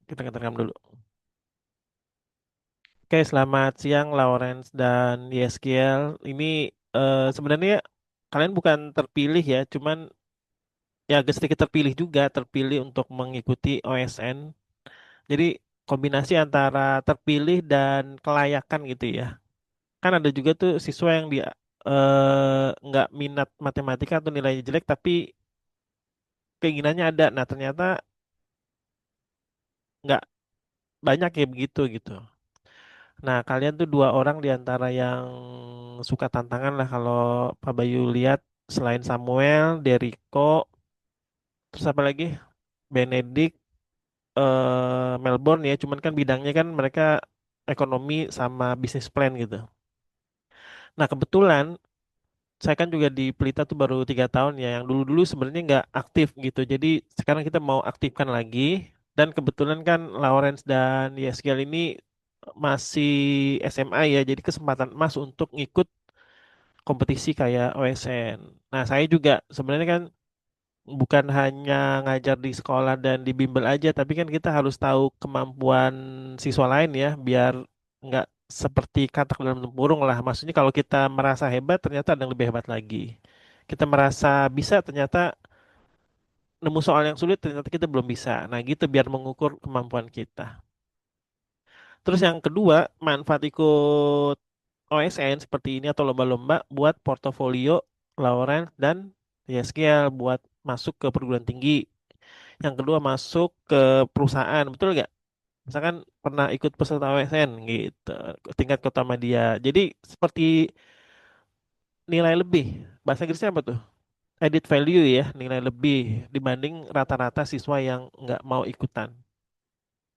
Kita rekam dulu. Oke, selamat siang Lawrence dan Yeskiel. Ini sebenarnya kalian bukan terpilih ya, cuman ya agak sedikit terpilih juga, terpilih untuk mengikuti OSN. Jadi kombinasi antara terpilih dan kelayakan gitu ya. Kan ada juga tuh siswa yang dia nggak minat matematika atau nilainya jelek, tapi keinginannya ada. Nah, ternyata nggak banyak ya begitu gitu. Nah, kalian tuh dua orang di antara yang suka tantangan lah kalau Pak Bayu lihat selain Samuel, Deriko, terus apa lagi? Benedict, Melbourne ya. Cuman kan bidangnya kan mereka ekonomi sama bisnis plan gitu. Nah, kebetulan saya kan juga di Pelita tuh baru 3 tahun ya. Yang dulu-dulu sebenarnya nggak aktif gitu. Jadi sekarang kita mau aktifkan lagi. Dan kebetulan kan Lawrence dan Yesgiel ini masih SMA ya. Jadi kesempatan emas untuk ngikut kompetisi kayak OSN. Nah, saya juga sebenarnya kan bukan hanya ngajar di sekolah dan di bimbel aja, tapi kan kita harus tahu kemampuan siswa lain ya, biar nggak seperti katak dalam tempurung lah. Maksudnya kalau kita merasa hebat, ternyata ada yang lebih hebat lagi. Kita merasa bisa, ternyata nemu soal yang sulit, ternyata kita belum bisa. Nah, gitu biar mengukur kemampuan kita. Terus yang kedua, manfaat ikut OSN seperti ini atau lomba-lomba buat portofolio Lawrence dan Yeskiel buat masuk ke perguruan tinggi. Yang kedua masuk ke perusahaan, betul nggak? Misalkan pernah ikut peserta OSN gitu, tingkat kota media. Jadi seperti nilai lebih. Bahasa Inggrisnya apa tuh? Added value ya, nilai lebih dibanding rata-rata siswa yang nggak mau ikutan.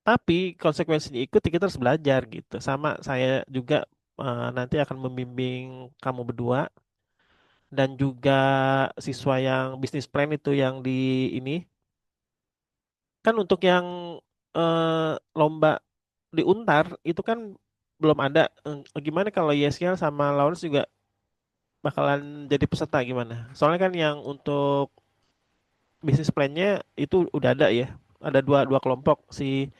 Tapi konsekuensinya ikut ya kita harus belajar gitu. Sama saya juga nanti akan membimbing kamu berdua dan juga siswa yang bisnis plan itu yang di ini kan untuk yang lomba di Untar itu kan belum ada. Gimana kalau Yeskel sama Lawrence juga bakalan jadi peserta gimana? Soalnya kan yang untuk bisnis plan-nya itu udah ada ya. Ada dua dua kelompok si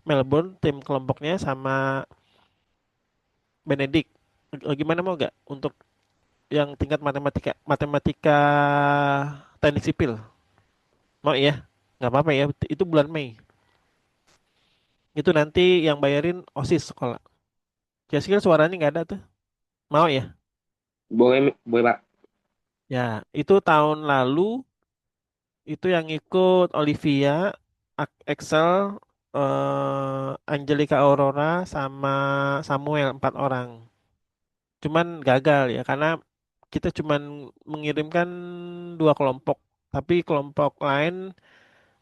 Melbourne tim kelompoknya sama Benedict. Gimana mau gak untuk yang tingkat matematika matematika teknik sipil? Mau ya? Nggak apa-apa ya. Itu bulan Mei. Itu nanti yang bayarin OSIS sekolah. Jessica suaranya nggak ada tuh. Mau ya? Boleh, boleh Pak. Ya, itu tahun lalu itu yang ikut Olivia, Excel, Angelica Aurora, sama Samuel 4 orang. Cuman gagal ya karena kita cuman mengirimkan 2 kelompok, tapi kelompok lain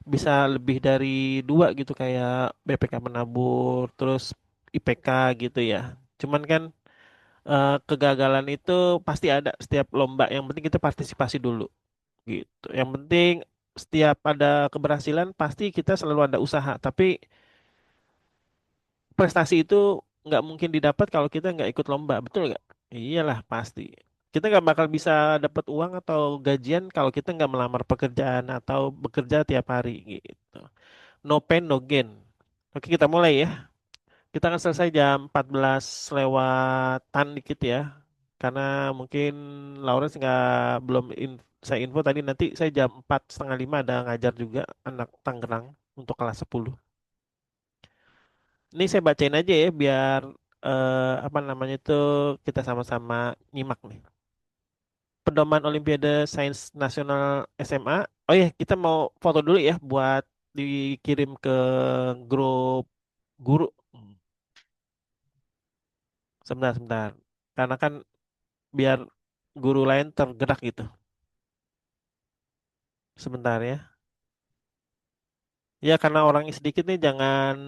bisa lebih dari 2 gitu kayak BPK Menabur, terus IPK gitu ya. Cuman kan kegagalan itu pasti ada setiap lomba. Yang penting kita partisipasi dulu gitu. Yang penting setiap ada keberhasilan pasti kita selalu ada usaha. Tapi prestasi itu nggak mungkin didapat kalau kita nggak ikut lomba, betul nggak? Iyalah pasti. Kita nggak bakal bisa dapat uang atau gajian kalau kita nggak melamar pekerjaan atau bekerja tiap hari gitu. No pain, no gain. Oke, kita mulai ya. Kita akan selesai jam 14 lewatan dikit ya. Karena mungkin Lawrence nggak belum saya info tadi nanti saya jam 4:30 ada ngajar juga anak Tangerang untuk kelas 10. Ini saya bacain aja ya biar apa namanya itu kita sama-sama nyimak nih. Pedoman Olimpiade Sains Nasional SMA. Oh iya, kita mau foto dulu ya buat dikirim ke grup guru. Sebentar, sebentar. Karena kan biar guru lain tergerak gitu. Sebentar ya. Ya karena orangnya sedikit nih jangan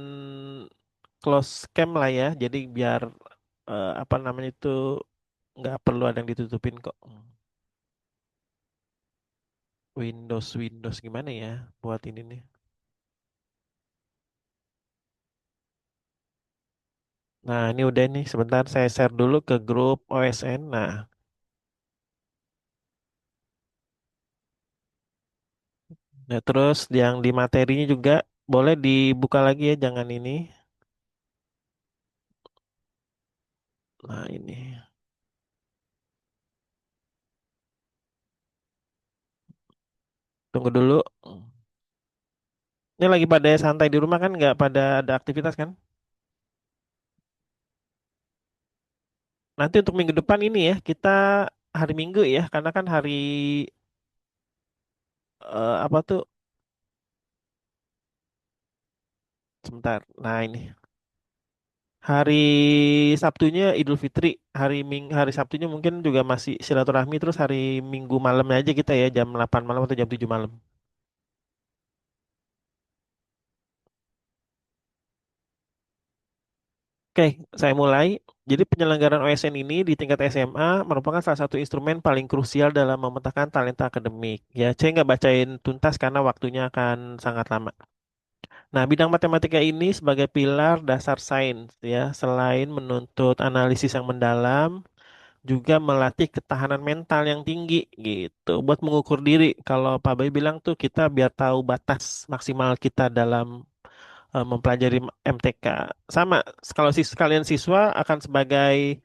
close cam lah ya. Jadi biar apa namanya itu nggak perlu ada yang ditutupin kok. Windows gimana ya buat ini nih. Nah ini udah nih sebentar saya share dulu ke grup OSN. Nah terus yang di materinya juga. Boleh dibuka lagi ya, jangan ini. Nah, ini. Tunggu dulu. Ini lagi pada santai di rumah kan, nggak pada ada aktivitas kan? Nanti untuk minggu depan ini ya, kita hari Minggu ya, karena kan hari apa tuh? Sebentar. Nah, ini. Hari Sabtunya Idul Fitri, hari Sabtunya mungkin juga masih silaturahmi, terus hari Minggu malamnya aja kita ya, jam 8 malam atau jam 7 malam. Oke, saya mulai. Jadi penyelenggaraan OSN ini di tingkat SMA merupakan salah satu instrumen paling krusial dalam memetakan talenta akademik. Ya, saya nggak bacain tuntas karena waktunya akan sangat lama. Nah, bidang matematika ini sebagai pilar dasar sains ya, selain menuntut analisis yang mendalam, juga melatih ketahanan mental yang tinggi gitu. Buat mengukur diri, kalau Pak Bay bilang tuh kita biar tahu batas maksimal kita dalam mempelajari MTK. Sama, kalau kalian siswa akan sebagai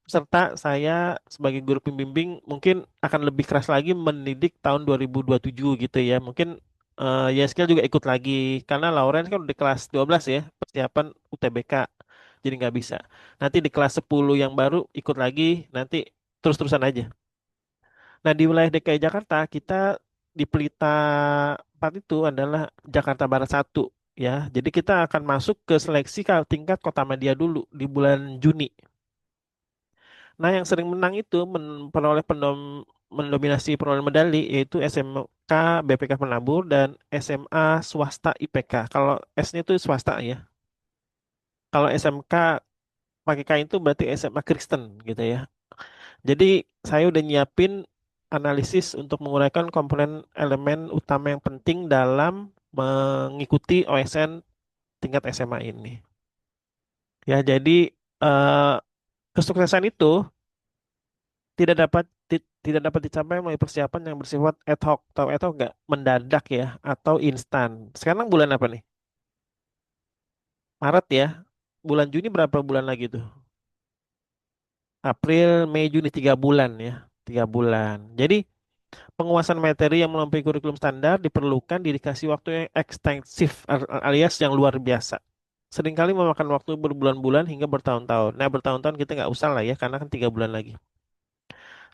peserta, saya sebagai guru pembimbing mungkin akan lebih keras lagi mendidik tahun 2027 gitu ya. Mungkin ya skill juga ikut lagi karena Lauren kan udah kelas 12 ya, persiapan UTBK. Jadi nggak bisa. Nanti di kelas 10 yang baru ikut lagi, nanti terus-terusan aja. Nah, di wilayah DKI Jakarta kita di Pelita 4 itu adalah Jakarta Barat satu ya. Jadi kita akan masuk ke seleksi ke tingkat Kota Madia dulu di bulan Juni. Nah, yang sering menang itu memperoleh mendominasi perolehan medali yaitu SMK BPK Penabur dan SMA swasta IPK. Kalau S-nya itu swasta ya. Kalau SMK pakai K itu berarti SMA Kristen gitu ya. Jadi saya udah nyiapin analisis untuk menguraikan komponen elemen utama yang penting dalam mengikuti OSN tingkat SMA ini. Ya, jadi eh, kesuksesan itu tidak dapat dicapai melalui persiapan yang bersifat ad hoc. Tahu ad hoc nggak? Mendadak ya atau instan. Sekarang bulan apa nih? Maret ya. Bulan Juni berapa bulan lagi tuh? April, Mei, Juni 3 bulan ya. 3 bulan. Jadi penguasaan materi yang melampaui kurikulum standar diperlukan dedikasi waktu yang ekstensif alias yang luar biasa. Seringkali memakan waktu berbulan-bulan hingga bertahun-tahun. Nah, bertahun-tahun kita nggak usah lah ya, karena kan 3 bulan lagi.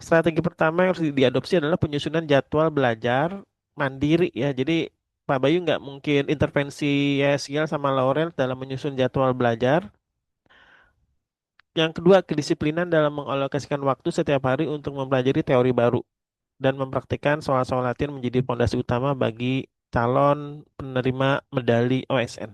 Strategi pertama yang harus diadopsi adalah penyusunan jadwal belajar mandiri ya. Jadi Pak Bayu nggak mungkin intervensi YSGL sama Laurel dalam menyusun jadwal belajar. Yang kedua, kedisiplinan dalam mengalokasikan waktu setiap hari untuk mempelajari teori baru dan mempraktikkan soal-soal latihan menjadi fondasi utama bagi calon penerima medali OSN.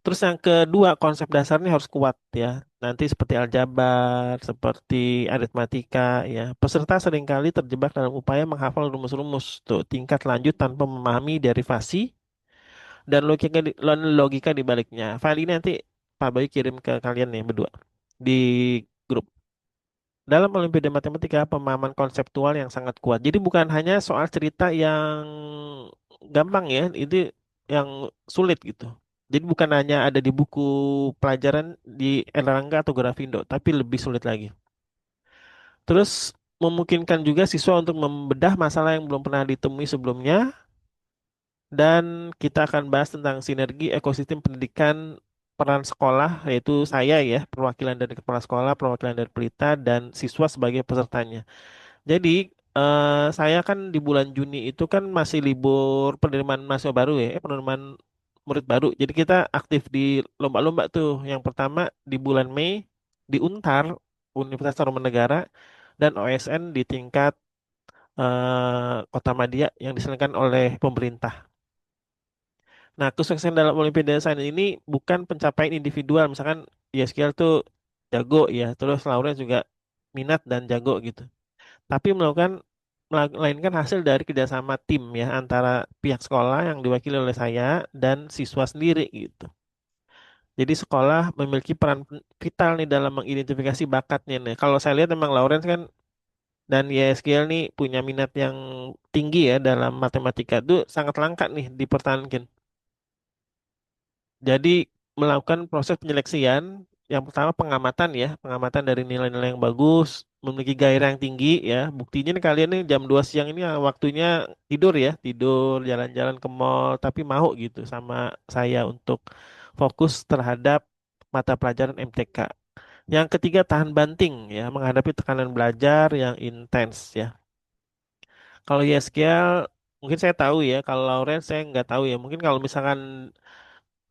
Terus yang kedua, konsep dasarnya harus kuat ya. Nanti seperti aljabar, seperti aritmatika ya. Peserta seringkali terjebak dalam upaya menghafal rumus-rumus tuh tingkat lanjut tanpa memahami derivasi dan logika di baliknya. File ini nanti Pak Bayu kirim ke kalian nih berdua di grup. Dalam Olimpiade Matematika, pemahaman konseptual yang sangat kuat. Jadi bukan hanya soal cerita yang gampang ya, itu yang sulit gitu. Jadi bukan hanya ada di buku pelajaran di Erlangga atau Grafindo, tapi lebih sulit lagi. Terus memungkinkan juga siswa untuk membedah masalah yang belum pernah ditemui sebelumnya, dan kita akan bahas tentang sinergi ekosistem pendidikan peran sekolah, yaitu saya ya, perwakilan dari kepala sekolah, perwakilan dari pelita, dan siswa sebagai pesertanya. Jadi saya kan di bulan Juni itu kan masih libur penerimaan mahasiswa baru ya, penerimaan murid baru. Jadi kita aktif di lomba-lomba tuh. Yang pertama di bulan Mei di Untar, Universitas Tarumanegara, dan OSN di tingkat Kota Madia yang diselenggarakan oleh pemerintah. Nah, kesuksesan dalam Olimpiade Sains ini bukan pencapaian individual. Misalkan YSKL tuh jago ya, terus Laura juga minat dan jago gitu. Tapi melainkan hasil dari kerjasama tim ya antara pihak sekolah yang diwakili oleh saya dan siswa sendiri gitu. Jadi sekolah memiliki peran vital nih dalam mengidentifikasi bakatnya nih. Kalau saya lihat memang Lawrence kan Dan YSQL nih punya minat yang tinggi ya dalam matematika itu sangat langka nih dipertahankan. Jadi melakukan proses penyeleksian, yang pertama pengamatan ya, pengamatan dari nilai-nilai yang bagus, memiliki gairah yang tinggi ya. Buktinya nih kalian nih jam 2 siang ini waktunya tidur ya, tidur, jalan-jalan ke mall, tapi mau gitu sama saya untuk fokus terhadap mata pelajaran MTK. Yang ketiga tahan banting ya, menghadapi tekanan belajar yang intens ya. Kalau YSQL mungkin saya tahu ya, kalau Lawrence saya nggak tahu ya. Mungkin kalau misalkan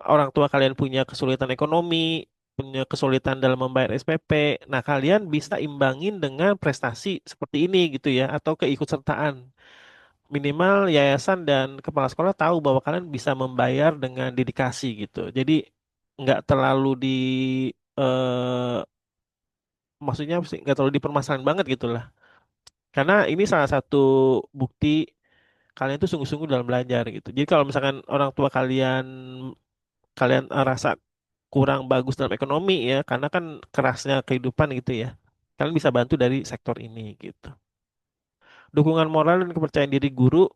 orang tua kalian punya kesulitan ekonomi, punya kesulitan dalam membayar SPP, nah kalian bisa imbangin dengan prestasi seperti ini gitu ya, atau keikutsertaan. Minimal yayasan dan kepala sekolah tahu bahwa kalian bisa membayar dengan dedikasi gitu. Jadi nggak terlalu eh, maksudnya sih nggak terlalu dipermasalahan banget gitu lah. Karena ini salah satu bukti kalian itu sungguh-sungguh dalam belajar gitu. Jadi kalau misalkan orang tua kalian kalian rasa kurang bagus dalam ekonomi ya, karena kan kerasnya kehidupan gitu ya. Kalian bisa bantu dari sektor ini gitu. Dukungan moral dan kepercayaan diri guru,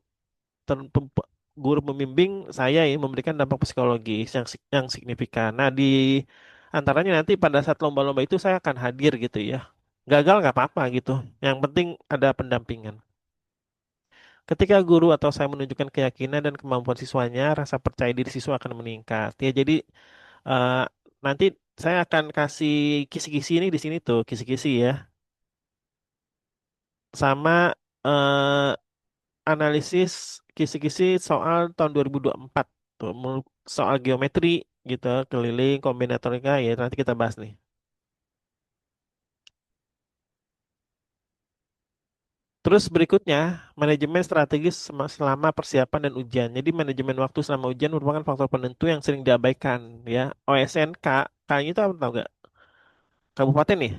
guru pembimbing saya ya memberikan dampak psikologis yang signifikan. Nah, di antaranya nanti pada saat lomba-lomba itu saya akan hadir gitu ya. Gagal nggak apa-apa gitu. Yang penting ada pendampingan. Ketika guru atau saya menunjukkan keyakinan dan kemampuan siswanya, rasa percaya diri siswa akan meningkat. Ya, jadi eh, nanti saya akan kasih kisi-kisi ini di sini tuh, kisi-kisi ya, sama eh, analisis kisi-kisi soal tahun 2024 tuh, soal geometri gitu, keliling, kombinatorika ya nanti kita bahas nih. Terus berikutnya, manajemen strategis selama persiapan dan ujian. Jadi manajemen waktu selama ujian merupakan faktor penentu yang sering diabaikan ya. OSNK, kayaknya itu apa tahu nggak? Kabupaten nih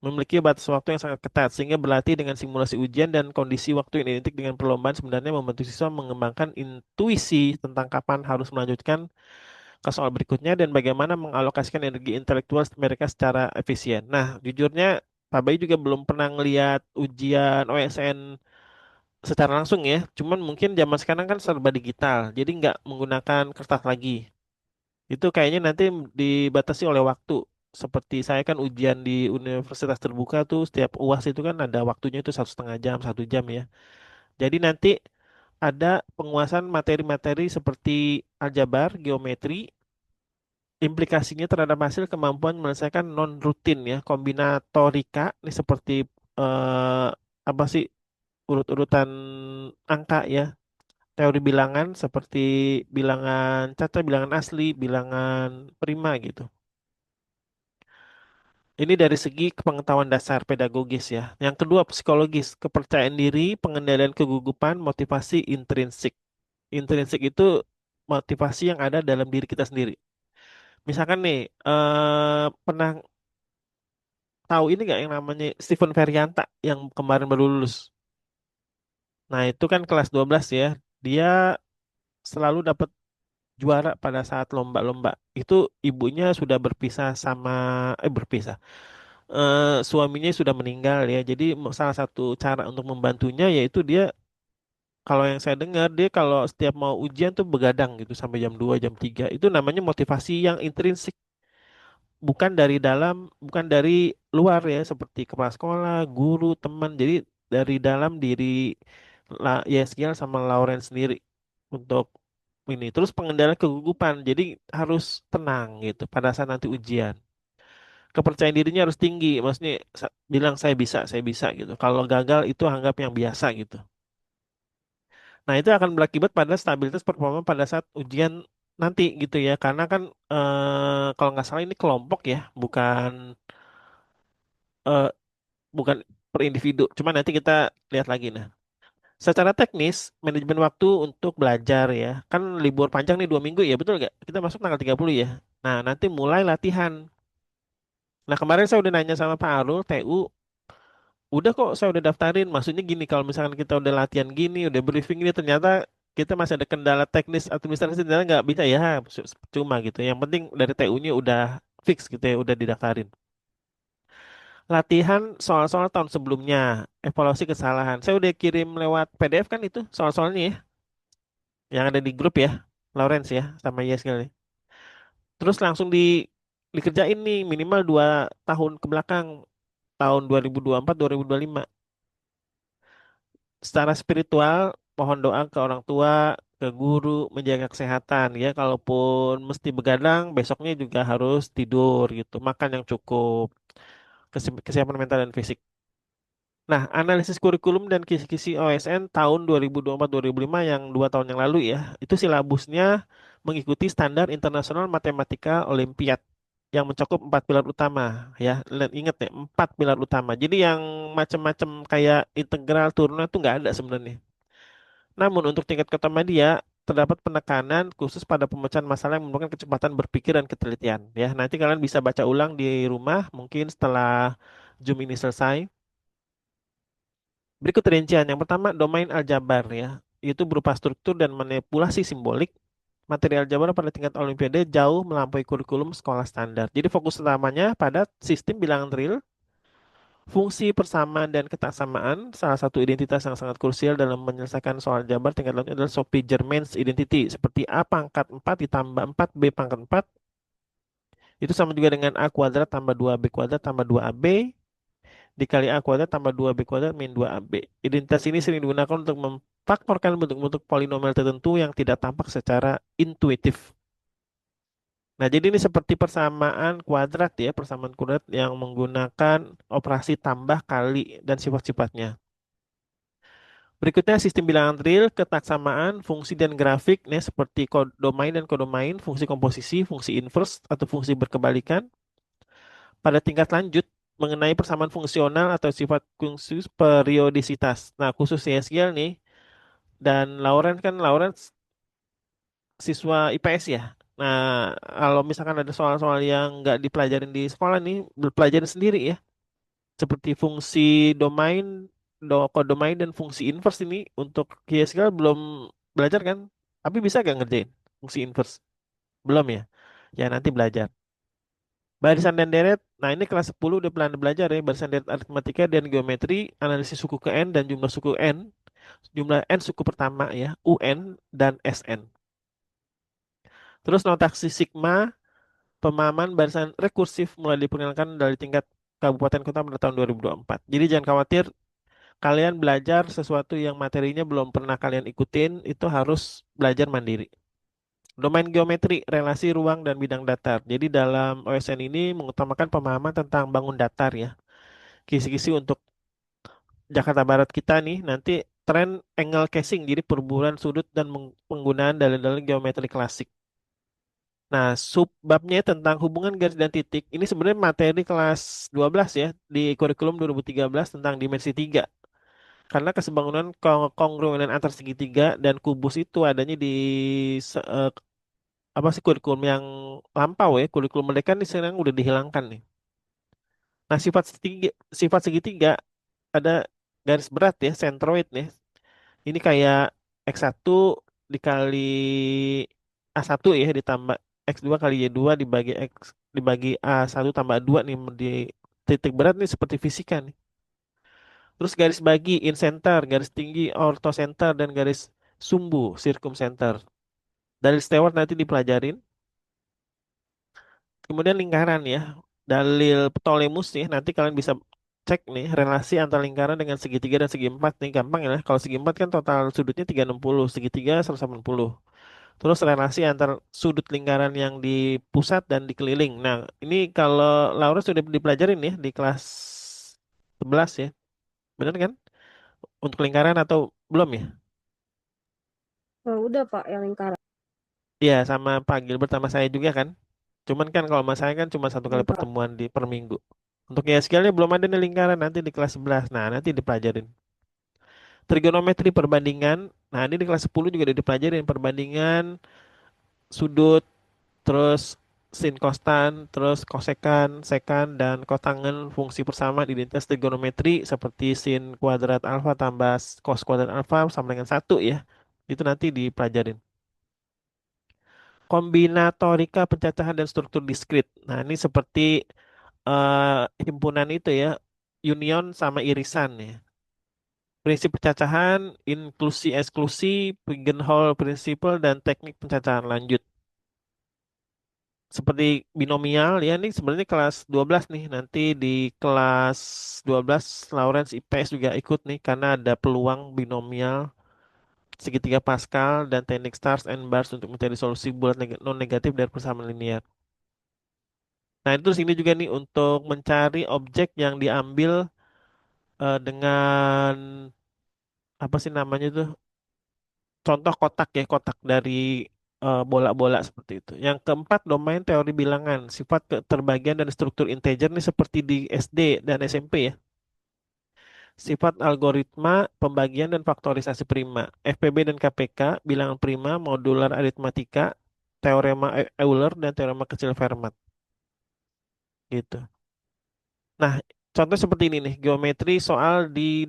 memiliki batas waktu yang sangat ketat sehingga berlatih dengan simulasi ujian dan kondisi waktu yang identik dengan perlombaan sebenarnya membantu siswa mengembangkan intuisi tentang kapan harus melanjutkan ke soal berikutnya dan bagaimana mengalokasikan energi intelektual mereka secara efisien. Nah, jujurnya Pak Bayu juga belum pernah ngeliat ujian OSN secara langsung ya. Cuman mungkin zaman sekarang kan serba digital, jadi nggak menggunakan kertas lagi. Itu kayaknya nanti dibatasi oleh waktu. Seperti saya kan ujian di universitas terbuka tuh setiap UAS itu kan ada waktunya itu 1,5 jam, 1 jam ya. Jadi nanti ada penguasaan materi-materi seperti aljabar, geometri, implikasinya terhadap hasil kemampuan menyelesaikan non rutin ya, kombinatorika ini seperti eh, apa sih urut-urutan angka ya, teori bilangan seperti bilangan caca, bilangan asli, bilangan prima gitu. Ini dari segi pengetahuan dasar pedagogis ya. Yang kedua psikologis, kepercayaan diri, pengendalian kegugupan, motivasi intrinsik. Intrinsik itu motivasi yang ada dalam diri kita sendiri. Misalkan nih, pernah tahu ini nggak yang namanya Steven Feryanta yang kemarin baru lulus? Nah, itu kan kelas 12 ya. Dia selalu dapat juara pada saat lomba-lomba. Itu ibunya sudah berpisah sama berpisah. Suaminya sudah meninggal ya. Jadi salah satu cara untuk membantunya yaitu dia kalau yang saya dengar dia kalau setiap mau ujian tuh begadang gitu sampai jam 2 jam 3. Itu namanya motivasi yang intrinsik, bukan dari dalam, bukan dari luar ya seperti kepala sekolah, guru, teman. Jadi dari dalam diri Yeskiel sama Lauren sendiri untuk ini. Terus pengendalian kegugupan. Jadi harus tenang gitu pada saat nanti ujian. Kepercayaan dirinya harus tinggi. Maksudnya bilang saya bisa gitu. Kalau gagal itu anggap yang biasa gitu. Nah, itu akan berakibat pada stabilitas performa pada saat ujian nanti gitu ya. Karena kan kalau nggak salah ini kelompok ya, eh, bukan per individu. Cuma nanti kita lihat lagi nah. Secara teknis, manajemen waktu untuk belajar ya. Kan libur panjang nih 2 minggu ya, betul nggak? Kita masuk tanggal 30 ya. Nah, nanti mulai latihan. Nah, kemarin saya udah nanya sama Pak Arul, TU, udah kok saya udah daftarin. Maksudnya gini, kalau misalkan kita udah latihan gini, udah briefing ini, ternyata kita masih ada kendala teknis administrasi, ternyata nggak bisa ya, cuma gitu. Yang penting dari TU-nya udah fix gitu ya, udah didaftarin. Latihan soal-soal tahun sebelumnya, evaluasi kesalahan. Saya udah kirim lewat PDF kan itu soal-soalnya ya, yang ada di grup ya, Lawrence ya, sama Yes kali. Terus langsung dikerjain nih minimal 2 tahun ke belakang, tahun 2024, 2025. Secara spiritual, mohon doa ke orang tua, ke guru, menjaga kesehatan ya. Kalaupun mesti begadang, besoknya juga harus tidur gitu, makan yang cukup, kesiapan mental dan fisik. Nah, analisis kurikulum dan kisi-kisi OSN tahun 2024-2005 yang 2 tahun yang lalu ya, itu silabusnya mengikuti standar internasional matematika Olimpiad yang mencakup 4 pilar utama ya. Ingat ya, 4 pilar utama. Jadi yang macam-macam kayak integral, turunan itu nggak ada sebenarnya. Namun untuk tingkat kota media terdapat penekanan khusus pada pemecahan masalah yang memerlukan kecepatan berpikir dan ketelitian ya. Nanti kalian bisa baca ulang di rumah mungkin setelah Zoom ini selesai. Berikut rincian. Yang pertama, domain aljabar ya. Itu berupa struktur dan manipulasi simbolik. Materi aljabar pada tingkat olimpiade jauh melampaui kurikulum sekolah standar. Jadi fokus utamanya pada sistem bilangan real, fungsi persamaan dan ketaksamaan. Salah satu identitas yang sangat krusial dalam menyelesaikan soal aljabar tingkat lanjut adalah Sophie-Germain identity. Seperti A pangkat 4 ditambah 4 B pangkat 4. Itu sama juga dengan A kuadrat tambah 2B kuadrat tambah 2AB dikali A kuadrat tambah 2B kuadrat min 2AB. Identitas ini sering digunakan untuk memfaktorkan bentuk-bentuk polinomial tertentu yang tidak tampak secara intuitif. Nah, jadi ini seperti persamaan kuadrat ya, persamaan kuadrat yang menggunakan operasi tambah kali dan sifat-sifatnya. Berikutnya sistem bilangan real, ketaksamaan, fungsi dan grafik nih seperti domain dan kodomain, fungsi komposisi, fungsi inverse atau fungsi berkebalikan. Pada tingkat lanjut mengenai persamaan fungsional atau sifat khusus periodisitas. Nah, khusus CSGL nih dan Lauren kan Lauren siswa IPS ya. Nah, kalau misalkan ada soal-soal yang nggak dipelajarin di sekolah nih, belajarin sendiri ya. Seperti fungsi domain, kodomain dan fungsi inverse ini untuk CSGL belum belajar kan? Tapi bisa gak ngerjain fungsi inverse? Belum ya? Ya nanti belajar. Barisan dan deret, nah ini kelas 10 udah pernah belajar ya, barisan deret aritmatika dan geometri, analisis suku ke N dan jumlah suku N, jumlah N suku pertama ya, UN dan SN. Terus notasi sigma, pemahaman barisan rekursif mulai diperkenalkan dari tingkat kabupaten kota pada tahun 2024. Jadi jangan khawatir, kalian belajar sesuatu yang materinya belum pernah kalian ikutin, itu harus belajar mandiri. Domain geometri, relasi ruang dan bidang datar. Jadi dalam OSN ini mengutamakan pemahaman tentang bangun datar ya. Kisi-kisi untuk Jakarta Barat kita nih nanti tren angle casing jadi perburuan sudut dan penggunaan dalil-dalil geometri klasik. Nah, subbabnya tentang hubungan garis dan titik ini sebenarnya materi kelas 12 ya di kurikulum 2013 tentang dimensi 3. Karena kesebangunan kongruenan antar segitiga dan kubus itu adanya di apa sih kurikulum yang lampau ya, kurikulum mereka nih sekarang udah dihilangkan nih. Nah, sifat segitiga ada garis berat ya, sentroid nih. Ini kayak X1 dikali A1 ya ditambah X2 kali Y2 dibagi dibagi A1 tambah 2 nih di titik berat nih seperti fisika nih. Terus garis bagi incenter, garis tinggi orthocenter dan garis sumbu circumcenter. Dari Stewart nanti dipelajarin. Kemudian lingkaran ya. Dalil Ptolemus nih nanti kalian bisa cek nih relasi antara lingkaran dengan segitiga dan segi empat nih gampang ya. Kalau segi empat kan total sudutnya 360, segitiga 180. Terus relasi antar sudut lingkaran yang di pusat dan di keliling. Nah, ini kalau Laura sudah dipelajarin ya di kelas 11 ya. Benar kan? Untuk lingkaran atau belum ya? Oh, udah Pak yang lingkaran. Iya, sama Pak Gilbert sama saya juga kan. Cuman kan kalau mas saya kan cuma 1 kali Iya Pak. pertemuan di per minggu. Untuk ISKL-nya belum ada nih lingkaran nanti di kelas 11. Nah, nanti dipelajarin. Trigonometri perbandingan. Nah, ini di kelas 10 juga udah dipelajarin perbandingan sudut, terus sin kostan, terus kosekan, sekan, dan kotangen fungsi persamaan identitas trigonometri seperti sin kuadrat alfa tambah cos kuadrat alfa sama dengan 1 ya. Itu nanti dipelajarin. Kombinatorika pencacahan dan struktur diskrit. Nah, ini seperti himpunan itu ya, union sama irisan ya. Prinsip pencacahan, inklusi eksklusi, Pigeonhole Principle, dan teknik pencacahan lanjut. Seperti binomial ya, ini sebenarnya kelas 12 nih. Nanti di kelas 12 Lawrence IPS juga ikut nih karena ada peluang binomial, segitiga Pascal, dan teknik stars and bars untuk mencari solusi bulat non negatif dari persamaan linear. Nah, itu terus ini juga nih untuk mencari objek yang diambil dengan apa sih namanya tuh? Contoh kotak ya, kotak dari bola-bola seperti itu. Yang keempat, domain teori bilangan, sifat keterbagian dan struktur integer nih seperti di SD dan SMP ya. Sifat algoritma, pembagian dan faktorisasi prima, FPB dan KPK, bilangan prima, modular aritmatika, teorema Euler dan teorema kecil Fermat gitu. Nah, contoh seperti ini nih, geometri soal di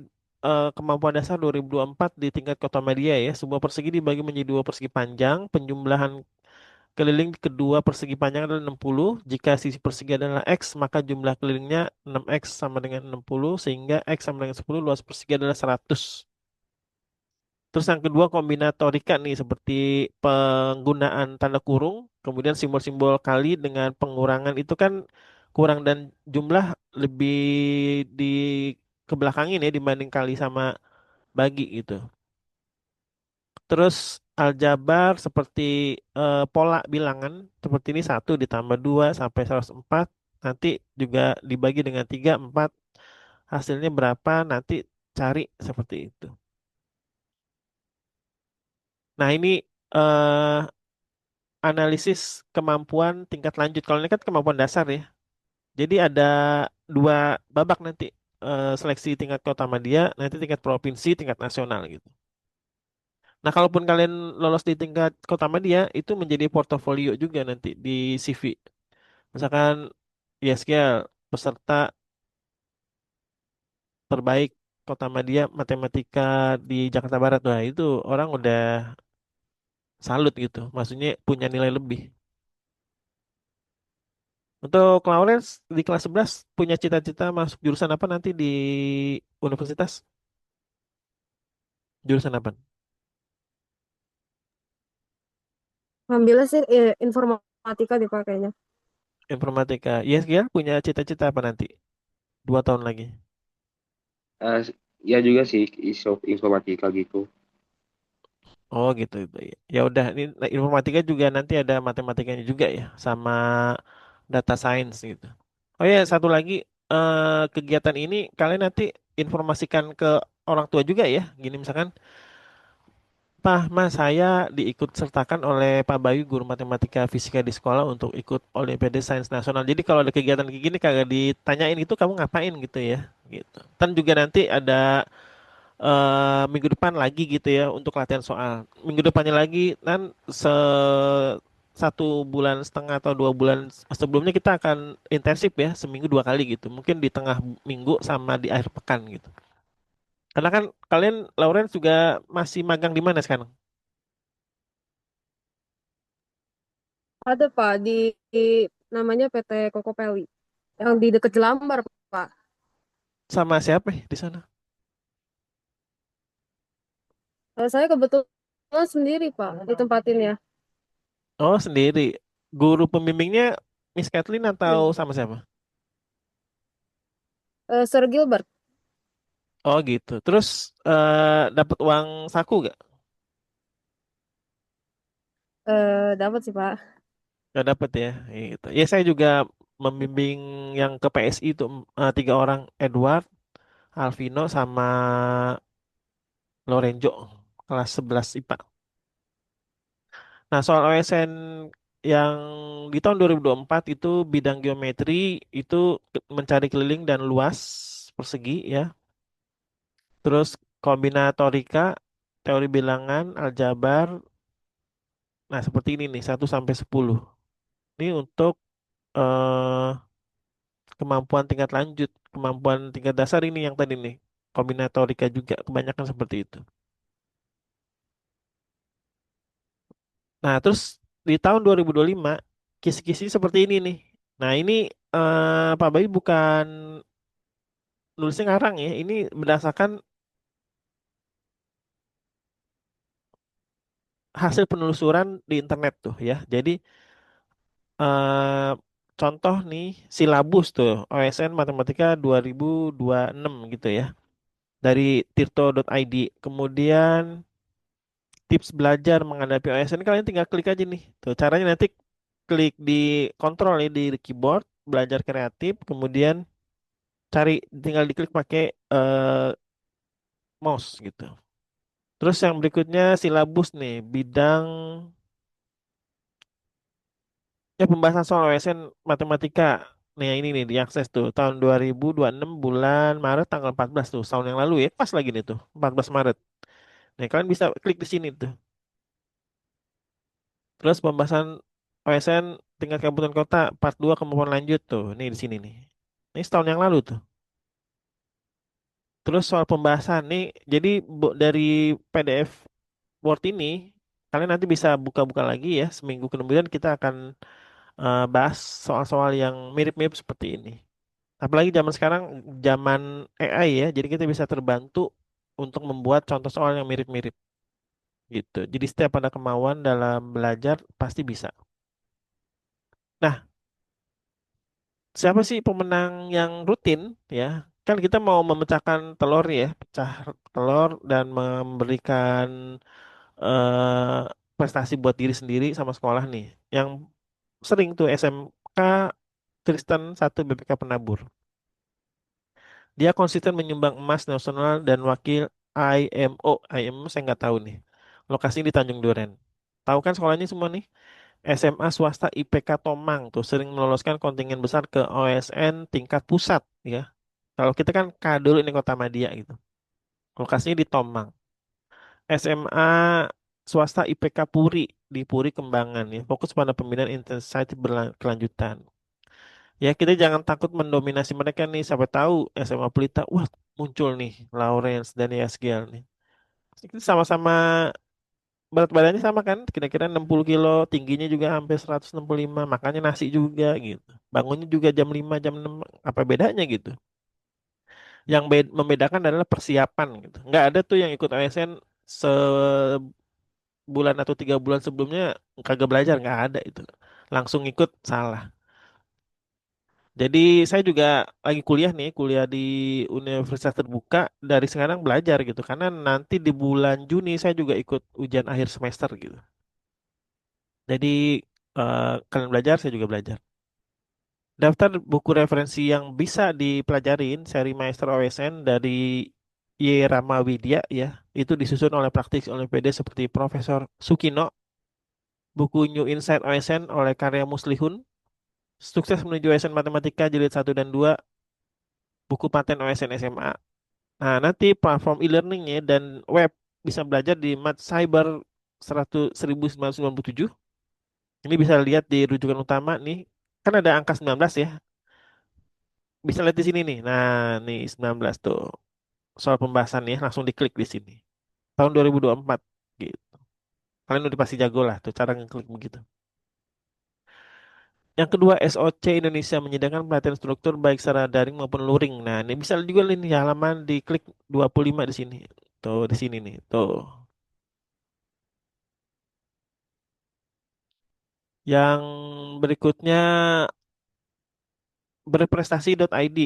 kemampuan dasar 2024 di tingkat kota media ya. Sebuah persegi dibagi menjadi dua persegi panjang, penjumlahan keliling kedua persegi panjang adalah 60. Jika sisi persegi adalah X, maka jumlah kelilingnya 6X sama dengan 60, sehingga X sama dengan 10, luas persegi adalah 100. Terus yang kedua kombinatorika nih, seperti penggunaan tanda kurung, kemudian simbol-simbol kali dengan pengurangan itu kan kurang dan jumlah lebih di kebelakangin ya dibanding kali sama bagi gitu. Terus aljabar seperti pola bilangan seperti ini 1 ditambah 2 sampai 104 nanti juga dibagi dengan 3 4 hasilnya berapa nanti cari seperti itu. Nah ini eh, analisis kemampuan tingkat lanjut. Kalau ini kan kemampuan dasar ya. Jadi ada dua babak nanti seleksi tingkat kota media, nanti tingkat provinsi, tingkat nasional gitu. Nah, kalaupun kalian lolos di tingkat kota media, itu menjadi portofolio juga nanti di CV. Misalkan ISKL, peserta terbaik kota media matematika di Jakarta Barat. Wah, itu orang udah salut gitu. Maksudnya punya nilai lebih. Untuk Lawrence di kelas 11 punya cita-cita masuk jurusan apa nanti di universitas? Jurusan apa? Ngambilnya sih informatika dipakainya. Informatika. ISKL punya cita-cita apa nanti? 2 tahun lagi. Eh, ya juga sih informatika gitu. Oh gitu itu ya. Ya udah ini nah, informatika juga nanti ada matematikanya juga ya sama data science gitu. Oh ya satu lagi kegiatan ini kalian nanti informasikan ke orang tua juga ya. Gini misalkan, Pak, Mas, saya diikut sertakan oleh Pak Bayu guru matematika fisika di sekolah untuk ikut Olimpiade Sains Nasional. Jadi kalau ada kegiatan kayak gini kagak ditanyain itu kamu ngapain gitu ya. Gitu. Dan juga nanti ada minggu depan lagi gitu ya untuk latihan soal. Minggu depannya lagi dan 1 bulan setengah atau 2 bulan sebelumnya kita akan intensif ya seminggu 2 kali gitu. Mungkin di tengah minggu sama di akhir pekan gitu. Karena kan kalian Lawrence juga masih magang di mana sekarang? Ada Pak di namanya PT Kokopelli yang di dekat Jelambar Pak. Sama siapa ya di sana? Saya kebetulan sendiri Pak ditempatin ya. Oh sendiri. Guru pembimbingnya Miss Kathleen atau Hmm. sama siapa? Sir Gilbert Oh gitu. Terus dapat uang saku gak? dapat sih Pak. Gak dapet ya, gitu. Ya saya juga membimbing yang ke PSI itu 3 orang, Edward, Alvino, sama Lorenzo, kelas 11 IPA. Nah soal OSN yang di tahun 2024 itu bidang geometri itu mencari keliling dan luas persegi ya. Terus kombinatorika, teori bilangan, aljabar. Nah seperti ini nih 1 sampai 10. Ini untuk eh kemampuan tingkat lanjut, kemampuan tingkat dasar ini yang tadi nih, kombinatorika juga kebanyakan seperti itu. Nah, terus di tahun 2025 kisi-kisi seperti ini nih. Nah ini Pak Bayu bukan nulisnya ngarang ya, ini berdasarkan hasil penelusuran di internet tuh ya. Jadi eh, contoh nih silabus tuh OSN Matematika 2026 gitu ya dari tirto.id. Kemudian tips belajar menghadapi OSN kalian tinggal klik aja nih. Tuh caranya nanti klik di kontrol ya di keyboard belajar kreatif, kemudian cari tinggal diklik pakai mouse gitu. Terus yang berikutnya silabus nih bidang ya pembahasan soal OSN matematika. Nih yang ini nih diakses tuh tahun 2026 bulan Maret tanggal 14 tuh tahun yang lalu ya pas lagi nih tuh 14 Maret. Nih kalian bisa klik di sini tuh. Terus pembahasan OSN tingkat kabupaten kota part 2 kemampuan lanjut tuh. Nih di sini nih. Ini setahun yang lalu tuh. Terus soal pembahasan nih jadi dari PDF Word ini kalian nanti bisa buka-buka lagi ya seminggu kemudian kita akan bahas soal-soal yang mirip-mirip seperti ini. Apalagi zaman sekarang zaman AI ya, jadi kita bisa terbantu untuk membuat contoh soal yang mirip-mirip gitu. Jadi setiap ada kemauan dalam belajar pasti bisa. Nah, siapa sih pemenang yang rutin ya? Kan kita mau memecahkan telur ya, pecah telur dan memberikan prestasi buat diri sendiri sama sekolah nih. Yang sering tuh SMK Kristen 1 BPK Penabur. Dia konsisten menyumbang emas nasional dan wakil IMO. IMO saya nggak tahu nih. Lokasi di Tanjung Duren. Tahu kan sekolahnya semua nih? SMA swasta IPK Tomang tuh sering meloloskan kontingen besar ke OSN tingkat pusat ya. Kalau kita kan K dulu ini Kota Madia gitu. Lokasinya di Tomang. SMA swasta IPK Puri di Puri Kembangan ya. Fokus pada pembinaan insight berkelanjutan. Ya kita jangan takut mendominasi mereka nih. Siapa tahu SMA Pelita, wah muncul nih Lawrence dan Yasgiel nih. Itu sama-sama berat badannya sama kan? Kira-kira 60 kilo, tingginya juga hampir 165, makanya nasi juga gitu. Bangunnya juga jam 5, jam 6, apa bedanya gitu? Yang membedakan adalah persiapan gitu. Nggak ada tuh yang ikut ASN sebulan atau 3 bulan sebelumnya kagak belajar, nggak ada itu. Langsung ikut salah. Jadi saya juga lagi kuliah nih, kuliah di Universitas Terbuka dari sekarang belajar gitu. Karena nanti di bulan Juni saya juga ikut ujian akhir semester gitu. Jadi kalian belajar, saya juga belajar. Daftar buku referensi yang bisa dipelajarin seri Master OSN dari Y. Rama Widya ya. Itu disusun oleh praktik Olimpiade seperti Profesor Sukino. Buku New Insight OSN oleh karya Muslihun. Sukses menuju OSN Matematika jilid 1 dan 2. Buku paten OSN SMA. Nah, nanti platform e-learning ya dan web bisa belajar di Mat Cyber 1997. Ini bisa lihat di rujukan utama nih. Kan ada angka 19 ya. Bisa lihat di sini nih. Nah, nih 19 tuh. Soal pembahasan ya, langsung diklik di sini. Tahun 2024 gitu. Kalian udah pasti jago lah tuh cara ngeklik begitu. Yang kedua, SOC Indonesia menyediakan pelatihan struktur baik secara daring maupun luring. Nah, ini bisa juga nih halaman diklik 25 di sini. Tuh, di sini nih. Tuh. Yang berikutnya berprestasi.id,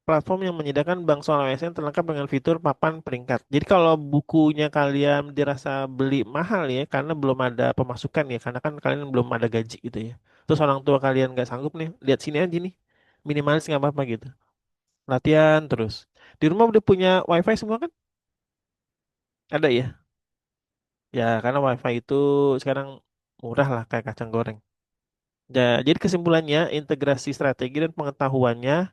platform yang menyediakan bank soal OSN terlengkap dengan fitur papan peringkat. Jadi kalau bukunya kalian dirasa beli mahal ya karena belum ada pemasukan ya karena kan kalian belum ada gaji gitu ya. Terus orang tua kalian nggak sanggup nih, lihat sini aja nih. Minimalis nggak apa-apa gitu. Latihan terus. Di rumah udah punya wifi semua kan? Ada ya? Ya karena wifi itu sekarang murah lah kayak kacang goreng. Ya, jadi kesimpulannya integrasi strategi dan pengetahuannya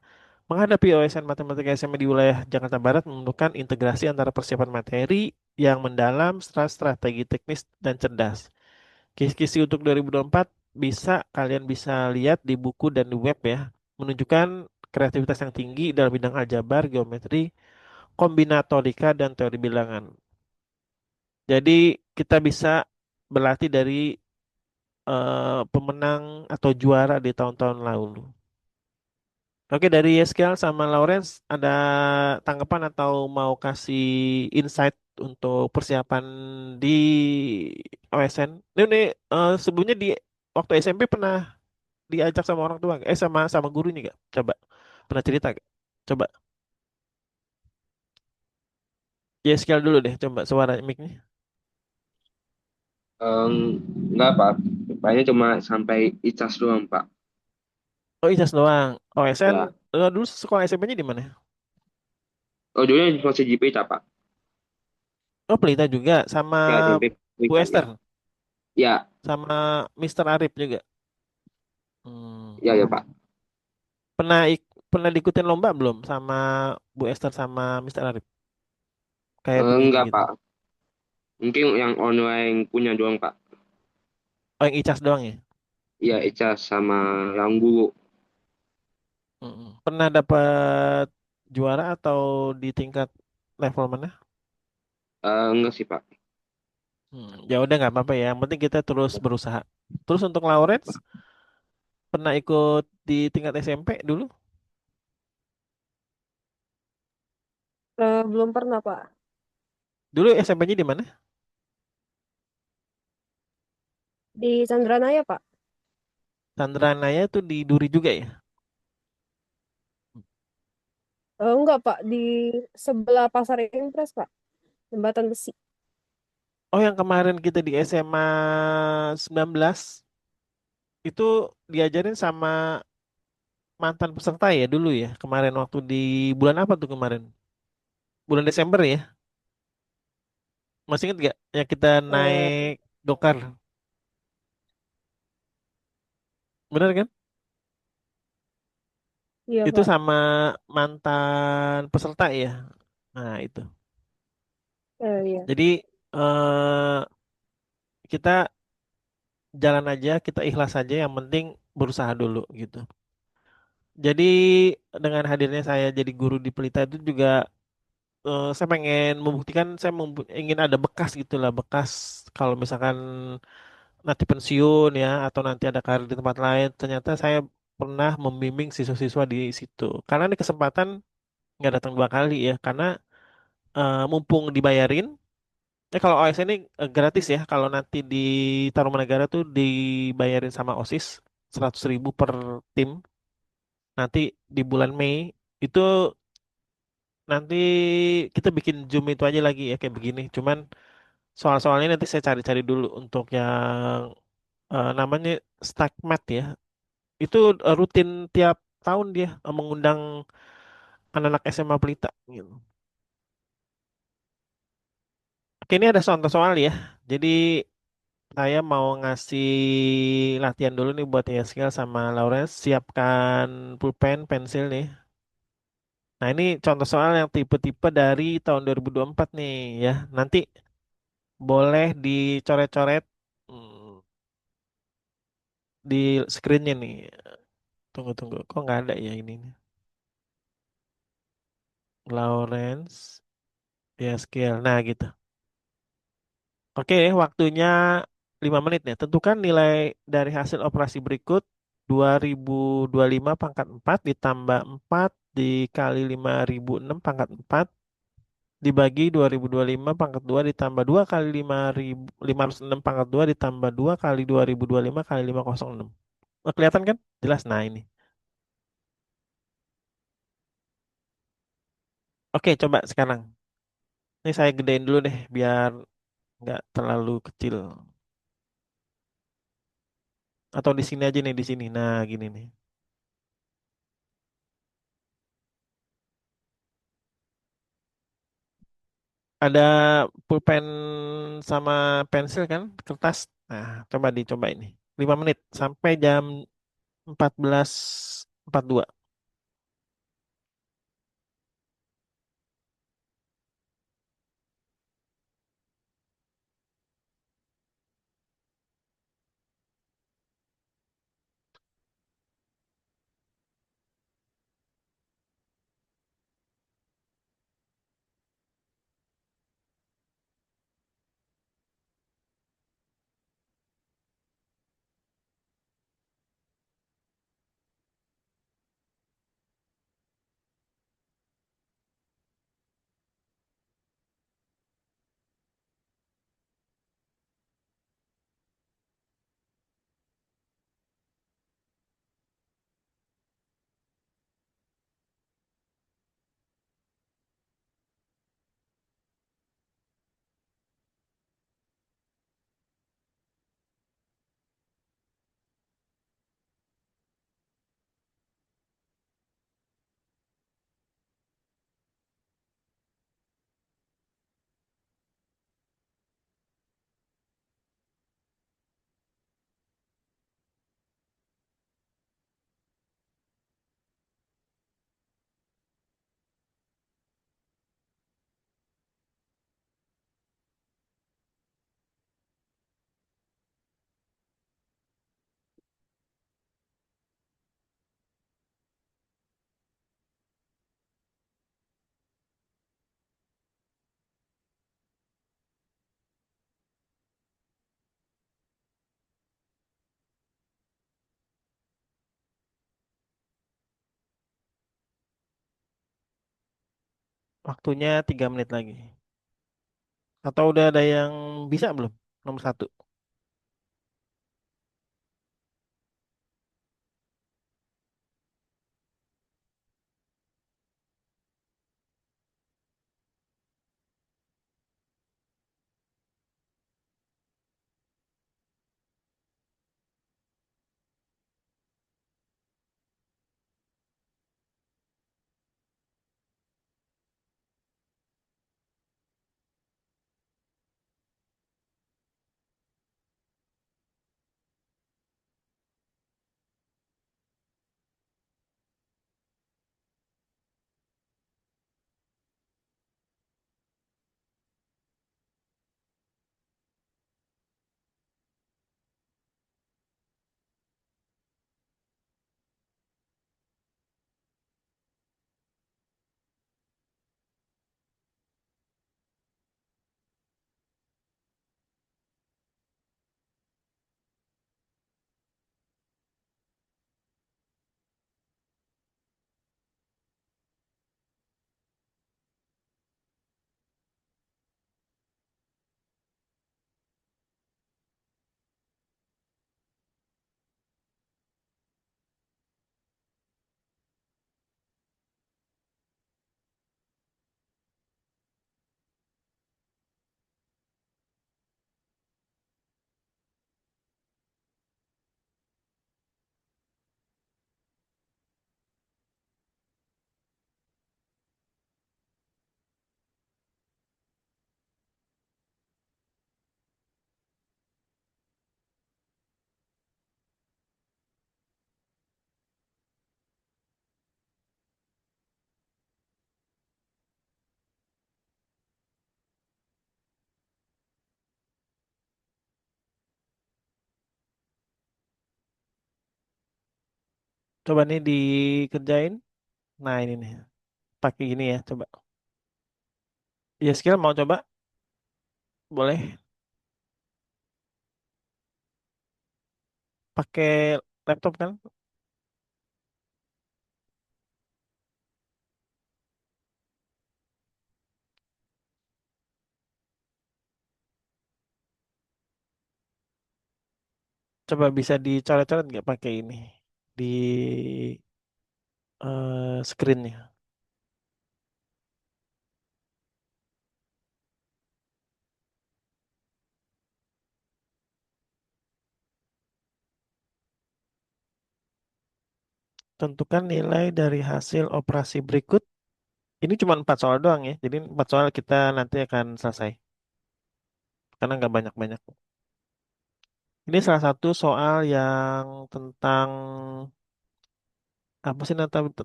menghadapi OSN Matematika SMA di wilayah Jakarta Barat memerlukan integrasi antara persiapan materi yang mendalam, strategi teknis, dan cerdas. Kisi-kisi untuk 2024 kalian bisa lihat di buku dan di web ya, menunjukkan kreativitas yang tinggi dalam bidang aljabar, geometri, kombinatorika, dan teori bilangan. Jadi kita bisa berlatih dari pemenang atau juara di tahun-tahun lalu. Oke, dari Yeskel sama Lawrence ada tanggapan atau mau kasih insight untuk persiapan di OSN? Ini sebelumnya di waktu SMP pernah diajak sama orang tua nggak? Sama sama gurunya nggak? Coba pernah cerita nggak? Coba Yeskel dulu deh, coba suara mic-nya. Em, enggak Pak, Paknya cuma sampai icas doang Pak. Oh, Ijaz doang. OSN Ya, dulu sekolah SMP-nya di mana? oh dulunya masih GPTA Pak. Oh, Pelita juga sama Ya SMP Bu Pelita Esther ya. Ya, sama Mister Arif juga. Hmm. ya Pak. Pernah pernah diikutin lomba belum sama Bu Esther sama Mister Arif? Kayak begini Enggak gitu. Pak, mungkin yang online punya doang Pak. Oh, yang Icas doang ya? Ya icas sama yang guru. Mm-mm. Pernah dapat juara atau di tingkat level mana? Enggak sih Pak. Ya udah nggak apa-apa ya. Yang penting kita terus berusaha. Terus untuk Lawrence pernah ikut di tingkat SMP dulu? Belum pernah, Pak. Dulu SMP-nya di mana? Di Chandranaya, Pak. Sandranaya tuh di Duri juga ya? Enggak, Pak. Di sebelah Pasar Impres, Pak. Jembatan Besi. Oh, yang kemarin kita di SMA 19 itu diajarin sama mantan peserta ya dulu ya. Kemarin waktu di bulan apa tuh kemarin? Bulan Desember ya. Masih inget gak yang kita Eh, naik dokar? Bener kan? iya, Itu Pak. sama mantan peserta ya. Nah, itu. Iya. Jadi kita jalan aja, kita ikhlas aja yang penting berusaha dulu gitu. Jadi dengan hadirnya saya jadi guru di Pelita itu juga saya pengen membuktikan ingin ada bekas gitulah, bekas kalau misalkan nanti pensiun ya atau nanti ada karir di tempat lain, ternyata saya pernah membimbing siswa-siswa di situ. Karena ini kesempatan nggak datang dua kali ya, karena mumpung dibayarin. Kalau OS ini gratis ya, kalau nanti di Tarumanegara tuh dibayarin sama OSIS 100.000 per tim. Nanti di bulan Mei itu nanti kita bikin Zoom itu aja lagi ya kayak begini. Cuman soal-soalnya nanti saya cari-cari dulu untuk yang namanya StackMat ya. Itu rutin tiap tahun dia mengundang anak-anak SMA Pelita gitu. Oke, ini ada contoh soal ya. Jadi saya mau ngasih latihan dulu nih buat Yeskel sama Lawrence. Siapkan pulpen, pensil nih. Nah, ini contoh soal yang tipe-tipe dari tahun 2024 nih ya. Nanti boleh dicoret-coret hmm, di screennya nih. Tunggu, tunggu. Kok nggak ada ya ini nih. Lawrence, Yeskel. Nah, gitu. Oke, waktunya 5 menit nih. Tentukan nilai dari hasil operasi berikut 2025 pangkat 4 ditambah 4 dikali 5006 pangkat 4 dibagi 2025 pangkat 2 ditambah 2 kali 5.506 pangkat 2 ditambah 2 kali 2025 kali 506. Oh, kelihatan kan? Jelas. Nah, ini. Oke, coba sekarang. Ini saya gedein dulu deh biar nggak terlalu kecil. Atau di sini aja nih, di sini. Nah, gini nih. Ada pulpen sama pensil kan, kertas. Nah, coba dicoba ini. 5 menit sampai jam 14.42. Waktunya 3 menit lagi. Atau udah ada yang bisa belum? Nomor satu. Coba nih dikerjain. Nah ini nih. Pakai gini ya, coba. Ya skill mau coba? Boleh. Pakai laptop kan? Coba bisa dicoret-coret nggak pakai ini? Di screennya. Tentukan nilai dari hasil operasi berikut. Ini cuma 4 soal doang ya. Jadi 4 soal kita nanti akan selesai. Karena nggak banyak-banyak. Ini salah satu soal yang tentang apa sih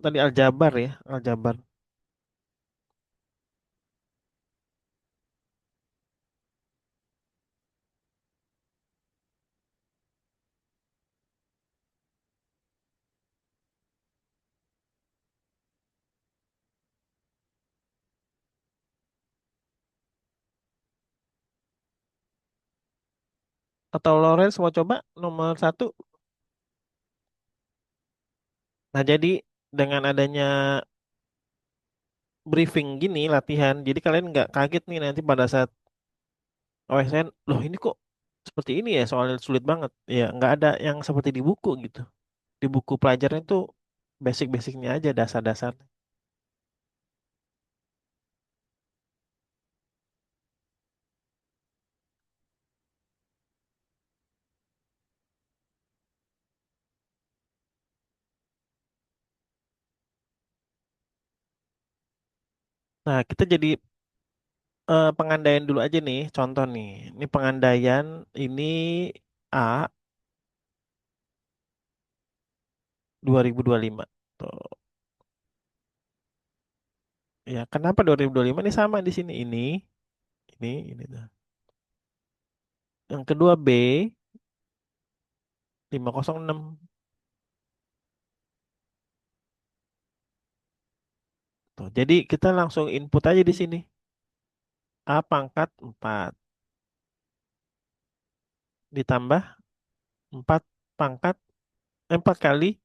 tadi aljabar ya, aljabar. Atau Lawrence mau coba nomor satu. Nah jadi dengan adanya briefing gini latihan, jadi kalian nggak kaget nih nanti pada saat OSN, loh ini kok seperti ini ya soalnya sulit banget. Ya nggak ada yang seperti di buku gitu. Di buku pelajaran itu basic-basicnya aja dasar-dasar. Nah kita jadi pengandaian dulu aja nih, contoh nih. Ini pengandaian ini A 2025. Tuh. Ya, kenapa 2025 ini sama di sini ini tuh. Yang kedua B 506. Tuh. Jadi kita langsung input aja di sini. A pangkat 4 ditambah 4 pangkat 4 kali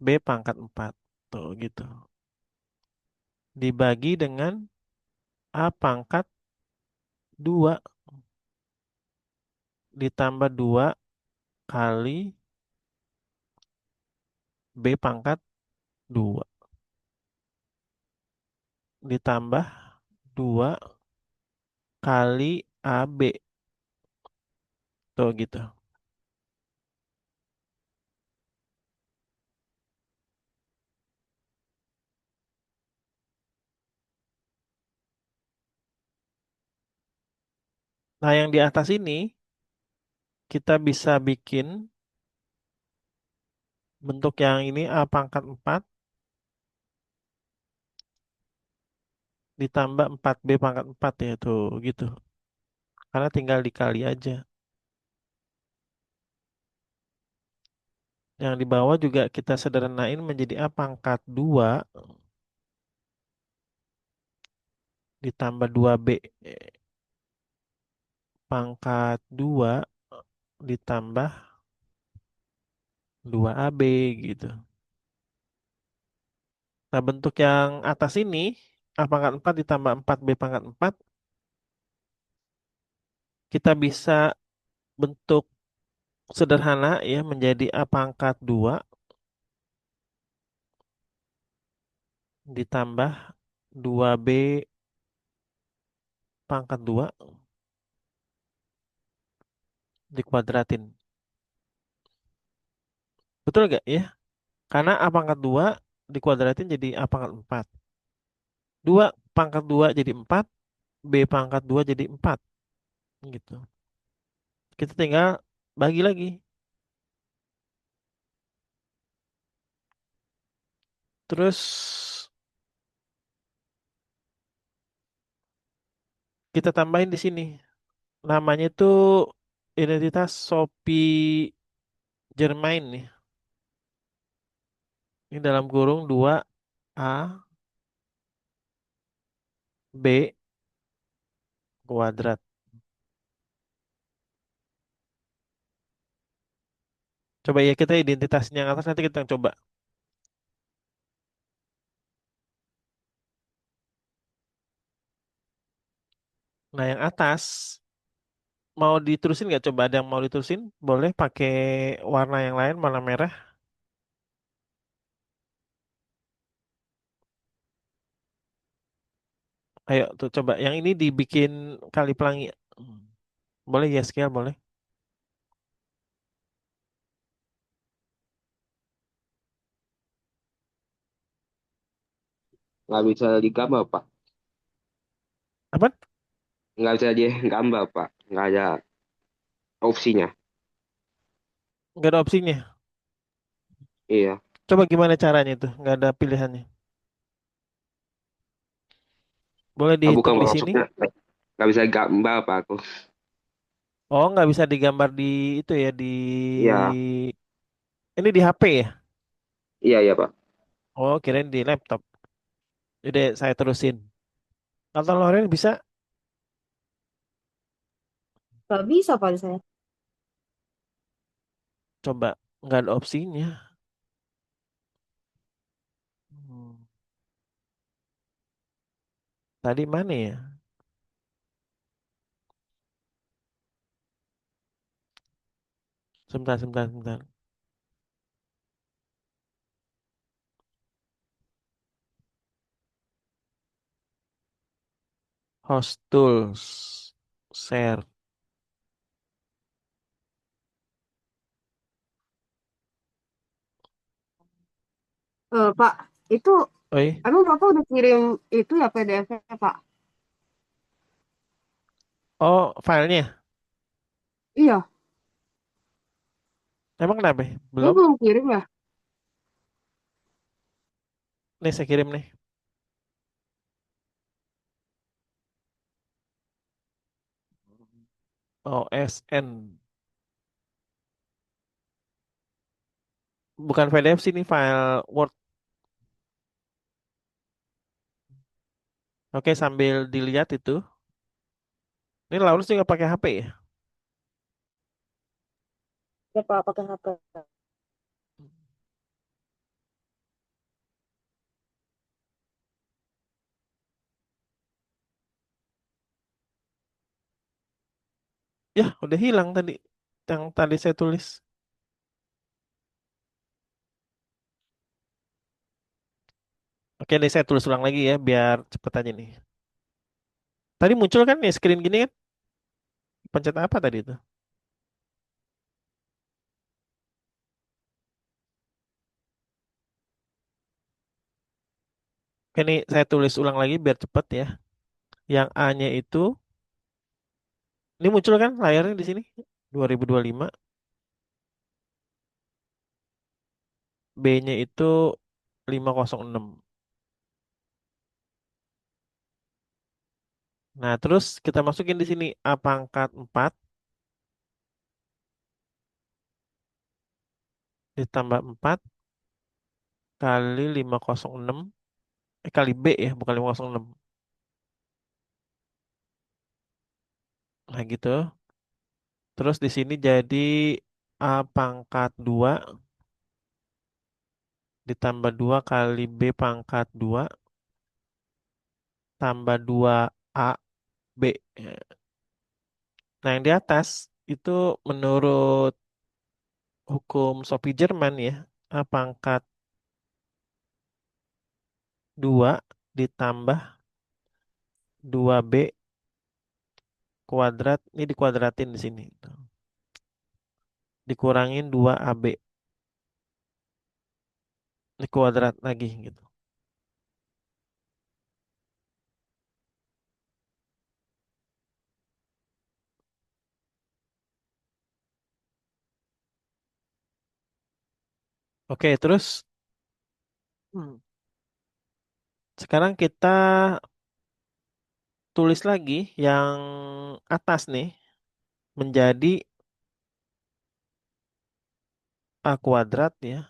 B pangkat 4. Tuh gitu. dibagi dengan A pangkat 2 ditambah 2 kali B pangkat 2 ditambah 2 kali AB. Tuh gitu. Nah, yang di atas ini kita bisa bikin bentuk yang ini A pangkat 4 ditambah 4B pangkat 4 ya tuh gitu. Karena tinggal dikali aja. Yang di bawah juga kita sederhanain menjadi A pangkat 2 ditambah 2B pangkat 2 ditambah 2AB gitu. Nah, bentuk yang atas ini A pangkat 4 ditambah 4B pangkat 4 kita bisa bentuk sederhana ya menjadi A pangkat 2 ditambah 2B pangkat 2 dikuadratin. Betul gak ya? Karena A pangkat 2 dikuadratin jadi A pangkat 4. 2 pangkat 2 jadi 4, B pangkat 2 jadi 4 gitu. Kita tinggal bagi lagi. Terus kita tambahin di sini. Namanya itu identitas Sophie Germain nih. Ini dalam kurung 2A B kuadrat. Coba ya kita identitasnya yang atas nanti kita coba. Nah, yang atas mau diterusin nggak? Coba ada yang mau diterusin? Boleh pakai warna yang lain, warna merah. Ayo tuh coba. Yang ini dibikin kali pelangi. Hmm. Boleh ya scale boleh. Nggak bisa digambar, Pak. Apa? Nggak bisa digambar, Pak. Nggak ada opsinya. Nggak ada opsinya. Iya. Coba gimana caranya itu? Nggak ada pilihannya. Boleh Ah, bukan dihitung di sini. maksudnya nggak bisa gambar, Pak, aku. Oh, nggak bisa digambar di itu ya di Iya. ini di HP ya? Iya, iya, Pak. Oh, kirain di laptop. Jadi saya terusin. Kalau Loren bisa Gak bisa Pak di saya. coba nggak ada opsinya. Hmm. Tadi mana ya? Sebentar, sebentar, sebentar. Host tools, share. Pak, itu Oi, emang Bapak udah kirim itu ya PDF-nya Pak? oh filenya. Iya, Emang kenapa? saya Belum. belum kirim ya. Nih saya kirim nih. OSN. Bukan PDF sih, ini file Word. Oke, sambil dilihat itu. Ini Laurus juga pakai HP ya? Ya Pak, pakai HP. Ya, udah hilang tadi. Yang tadi saya tulis. Oke, nih saya tulis ulang lagi ya, biar cepet aja nih. Tadi muncul kan nih screen gini kan? Pencet apa tadi itu? Oke, nih saya tulis ulang lagi biar cepet ya. Yang A-nya itu, ini muncul kan layarnya di sini? 2025. B-nya itu 506. Nah, terus kita masukin di sini A pangkat 4 ditambah 4 kali 506. Kali B ya, bukan 506. Nah, gitu. Terus di sini jadi A pangkat 2 ditambah 2 kali B pangkat 2 tambah 2 A B. Nah, yang di atas itu menurut hukum Sophie Jerman ya, A pangkat 2 ditambah 2B kuadrat, ini dikuadratin di sini. Dikurangin 2AB, ini kuadrat lagi gitu. Oke, terus hmm, sekarang kita tulis lagi yang atas nih menjadi A kuadrat ya,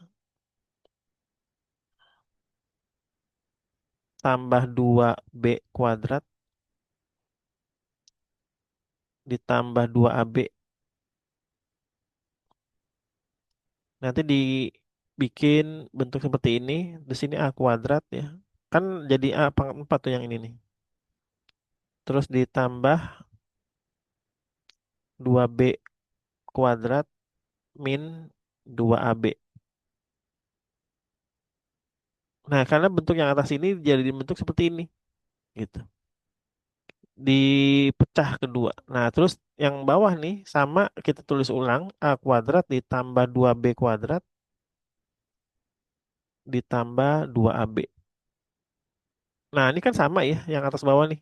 tambah 2B kuadrat ditambah 2AB. Nanti dibikin bentuk seperti ini, di sini A kuadrat ya. Kan jadi A pangkat 4 tuh yang ini nih. Terus ditambah 2B kuadrat min 2AB. Nah, karena bentuk yang atas ini jadi bentuk seperti ini gitu. Dipecah kedua. Nah, terus yang bawah nih sama kita tulis ulang A kuadrat ditambah 2B kuadrat ditambah 2AB. Nah, ini kan sama ya yang atas bawah nih.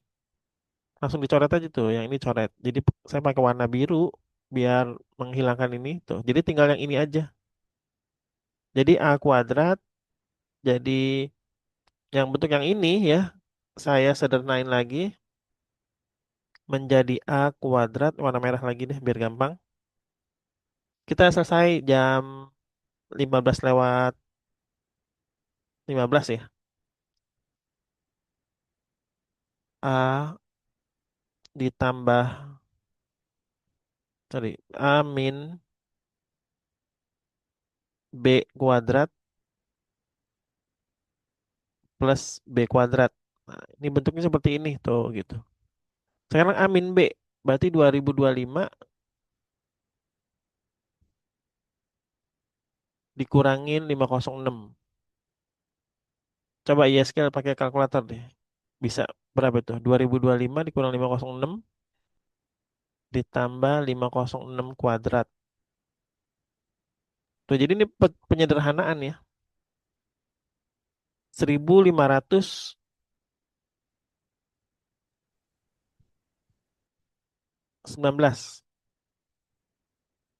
Langsung dicoret aja tuh, yang ini coret. Jadi saya pakai warna biru biar menghilangkan ini tuh. Jadi tinggal yang ini aja. Jadi A kuadrat jadi yang bentuk yang ini ya. Saya sedernain lagi menjadi A kuadrat warna merah lagi deh biar gampang. Kita selesai jam 15 lewat 15 ya. A ditambah, sorry, A min B kuadrat plus B kuadrat. Nah, ini bentuknya seperti ini tuh gitu. Sekarang A min B, berarti 2025 dikurangin 506. Coba ISKL pakai kalkulator deh. Bisa berapa itu? 2025 dikurang 506 ditambah 506 kuadrat. Tuh, jadi ini penyederhanaan ya. 1519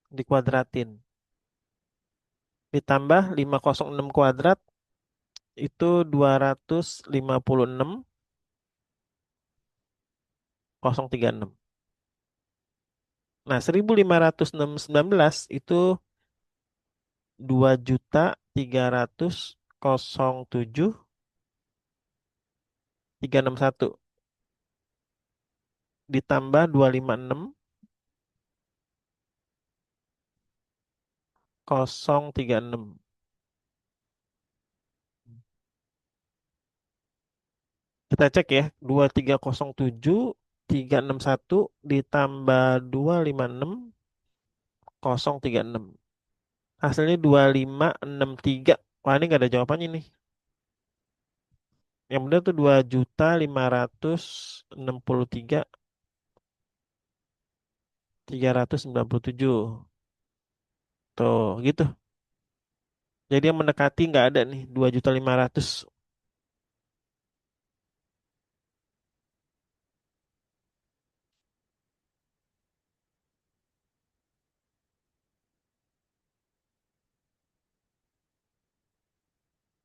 dikuadratin. Ditambah 506 kuadrat itu 256,036. Nah, 1519 itu 2.300.007.361 ditambah 256.036. Kita cek ya, 2307 361 ditambah 256 036. Hasilnya 2563. Wah, ini nggak ada jawabannya nih. Yang benar tuh 2.563.397. Tuh, gitu. Jadi yang mendekati nggak ada nih 2.500.000.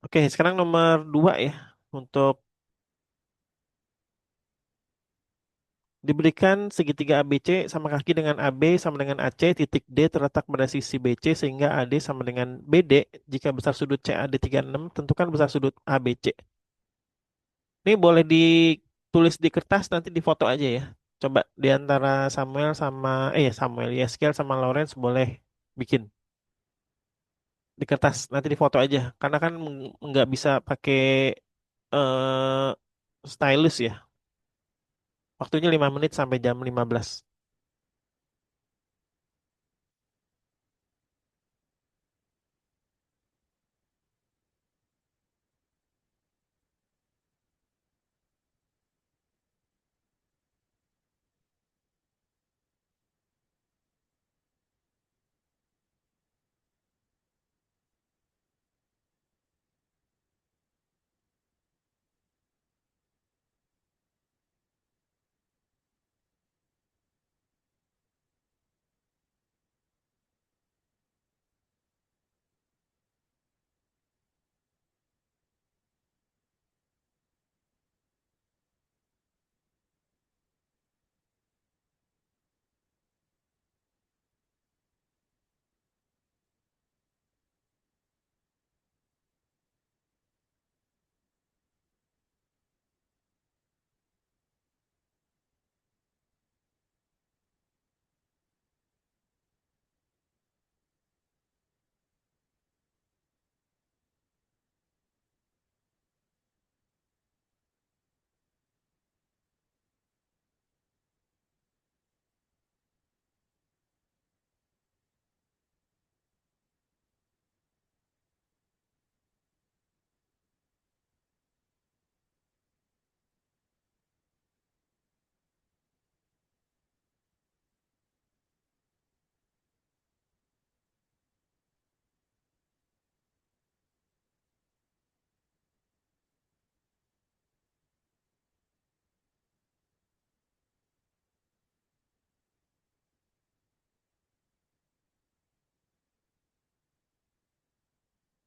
Oke, sekarang nomor 2 ya. Untuk diberikan segitiga ABC sama kaki dengan AB sama dengan AC, titik D terletak pada sisi BC sehingga AD sama dengan BD. Jika besar sudut CAD 36, tentukan besar sudut ABC. Ini boleh ditulis di kertas, nanti difoto aja ya. Coba di antara Samuel, Yeskel sama Lawrence boleh bikin di kertas, nanti difoto aja. Karena kan nggak bisa pakai eh stylus ya. Waktunya 5 menit sampai jam 15.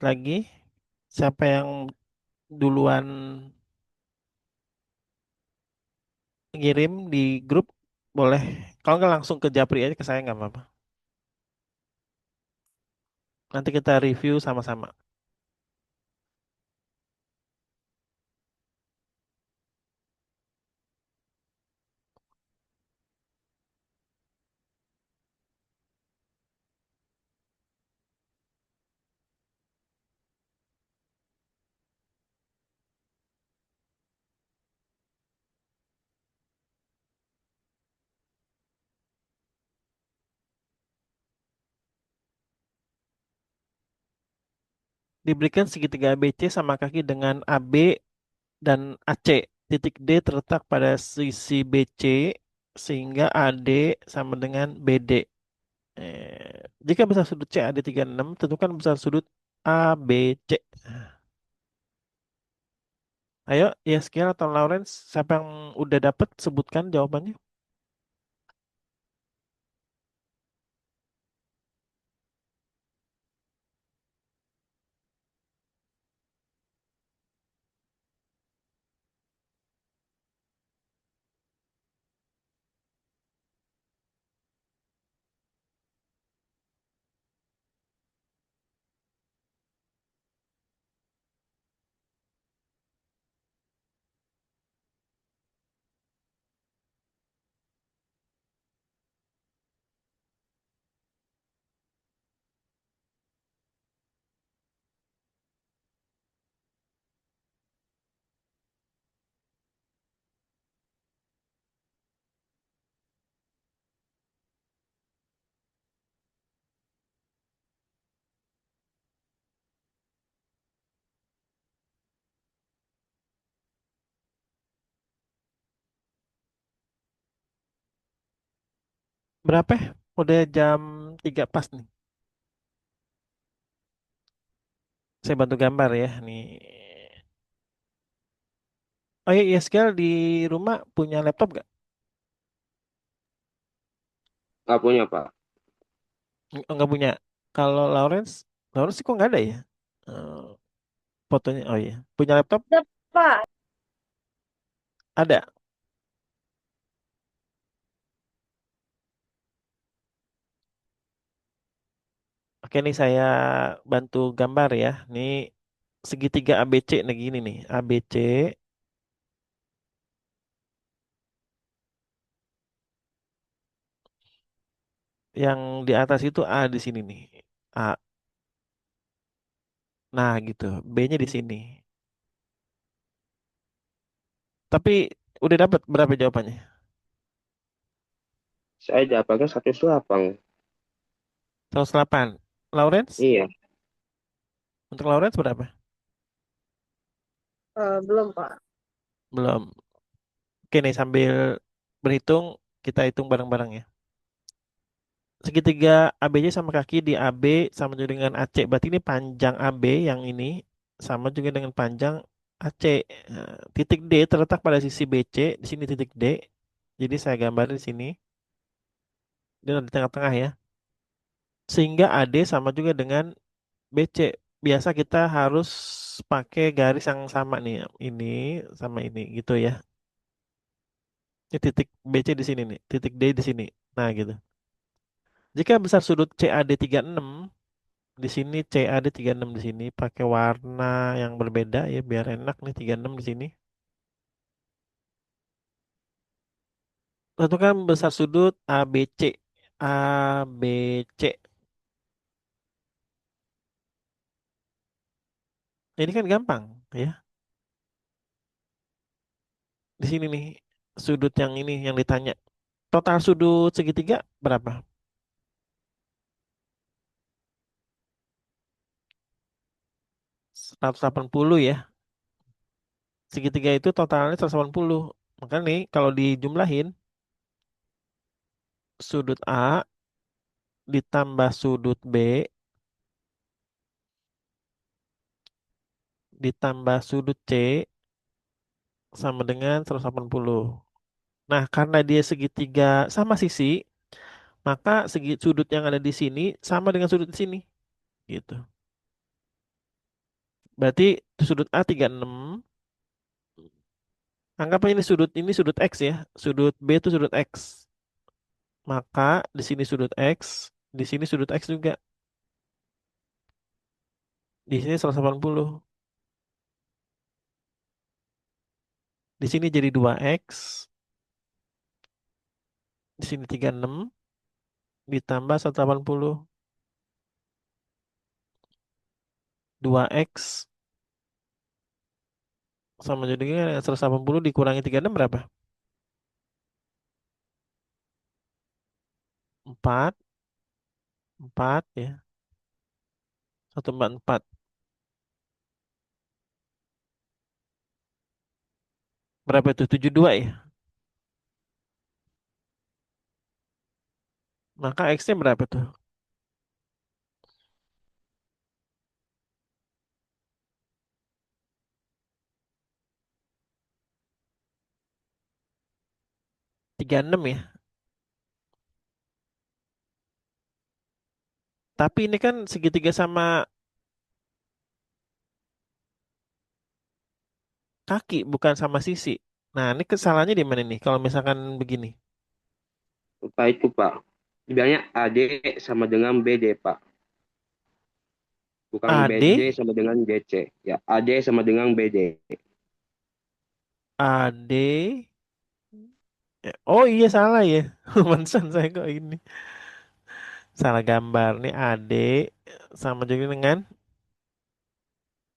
Lagi, siapa yang duluan ngirim di grup boleh. Kalau nggak langsung ke Japri aja ke saya nggak apa-apa. Nanti kita review sama-sama. Diberikan segitiga ABC sama kaki dengan AB dan AC. Titik D terletak pada sisi BC sehingga AD sama dengan BD. Jika besar sudut CAD 36, tentukan besar sudut ABC. Ayo, ya Skill atau Lawrence, siapa yang udah dapet sebutkan jawabannya. Berapa ya? Udah jam 3 pas nih. Saya bantu gambar ya. Nih. Oh iya, Skill di rumah punya laptop gak? Nggak punya, Pak. Nggak punya. Kalau Lawrence, Lawrence sih kok nggak ada ya? Eh, fotonya, oh iya. Punya laptop? Ada, Pak. Ada. Oke nih saya bantu gambar ya. Nih segitiga ABC nih gini nih. ABC yang di atas itu A di sini nih. A. Nah gitu. B-nya di sini. Tapi udah dapat berapa jawabannya? Saya dapatnya 108. 108. Lawrence? Iya. Untuk Lawrence berapa? Belum, Pak. Belum. Oke nih sambil berhitung kita hitung bareng-bareng ya. Segitiga ABC sama kaki di AB sama juga dengan AC. Berarti ini panjang AB yang ini sama juga dengan panjang AC. Nah, titik D terletak pada sisi BC. Di sini titik D. Jadi saya gambarin di sini. Dia di tengah-tengah ya. Sehingga AD sama juga dengan BC. Biasa kita harus pakai garis yang sama nih. Ini sama ini gitu ya. Ini titik BC di sini nih. Titik D di sini. Nah gitu. Jika besar sudut CAD enam di sini CAD enam di sini pakai warna yang berbeda ya biar enak nih 36 di sini. Tentukan besar sudut ABC. ABC. Ini kan gampang ya. Di sini nih sudut yang ini yang ditanya. Total sudut segitiga berapa? 180 ya. Segitiga itu totalnya 180. Maka nih kalau dijumlahin sudut A ditambah sudut B ditambah sudut C sama dengan 180. Nah, karena dia segitiga sama sisi, maka segi sudut yang ada di sini sama dengan sudut di sini, gitu. Berarti sudut A 36, anggap aja ini sudut X ya. Sudut B itu sudut X. Maka di sini sudut X, di sini sudut X juga. Di sini 180. Di sini jadi 2X, di sini 36 ditambah 180. 2X sama jadi kan 180 dikurangi 36 berapa? 4, 4 ya. 144. Berapa itu? 72 ya? Maka X-nya berapa tuh? 36 ya. Tapi ini kan segitiga sama kaki, bukan sama sisi. Nah, ini kesalahannya di mana nih? Kalau misalkan begini. Pak itu, Pak. Dibilangnya AD sama dengan BD, Pak. Bukan BD AD, sama dengan DC. Ya, AD sama dengan BD. AD. Oh iya salah ya. Mansan saya kok ini. Salah gambar. Nih AD sama juga dengan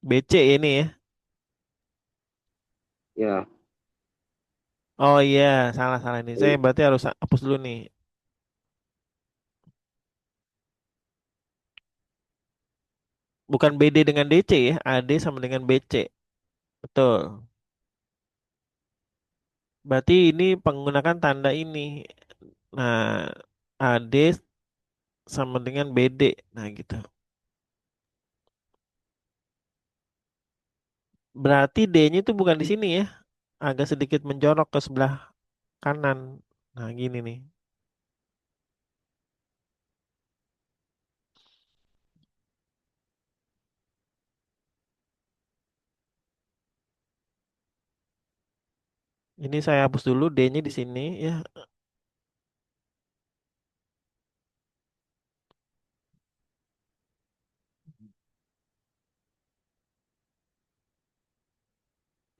BC ini ya. Ya, Oh iya, salah-salah ini. Saya berarti harus hapus dulu nih. Bukan BD dengan DC ya. AD sama dengan BC. Betul. Berarti ini menggunakan tanda ini. Nah, AD sama dengan BD. Nah, gitu. Berarti D-nya itu bukan di sini ya. Agak sedikit menjorok ke sebelah kanan. Nah, gini nih. Ini saya hapus dulu D-nya di sini ya.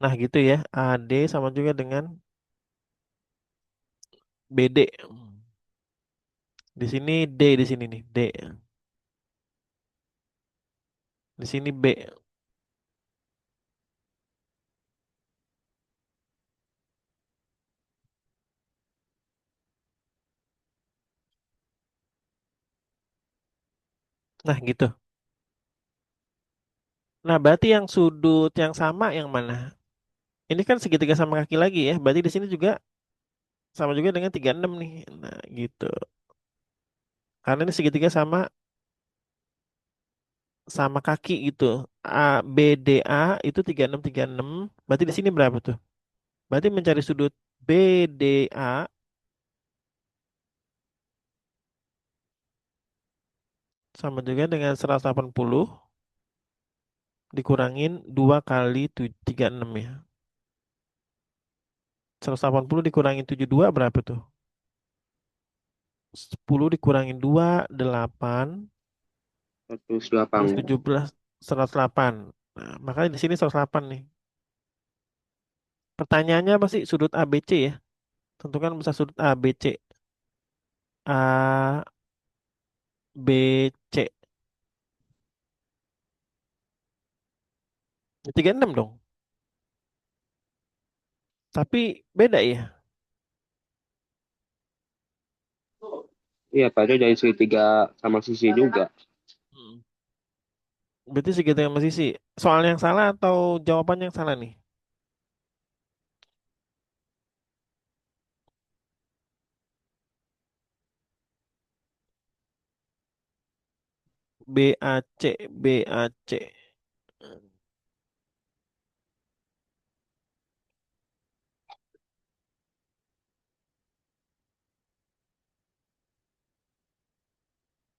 Nah, gitu ya. AD sama juga dengan BD. Di sini D di sini nih, D. Di sini B. Nah, gitu. Nah, berarti yang sudut yang sama yang mana? Ini kan segitiga sama kaki lagi ya. Berarti di sini juga sama juga dengan 36 nih. Nah, gitu. Karena ini segitiga sama sama kaki gitu. A B D A itu 36 36. Berarti di sini berapa tuh? Berarti mencari sudut B D A sama juga dengan 180 dikurangin 2 kali 36 ya. 180 dikurangin 72 berapa tuh? 10 dikurangin 2 8. 108. Terus 17 108. Nah, makanya di sini 108 nih. Pertanyaannya apa sih sudut ABC ya? Tentukan besar sudut ABC. A B C. 36 dong. Tapi beda ya. Iya, padahal dari segitiga sama sisi juga. Hmm. Berarti segitiga sama sisi. Soal yang salah atau jawaban yang salah nih? BAC.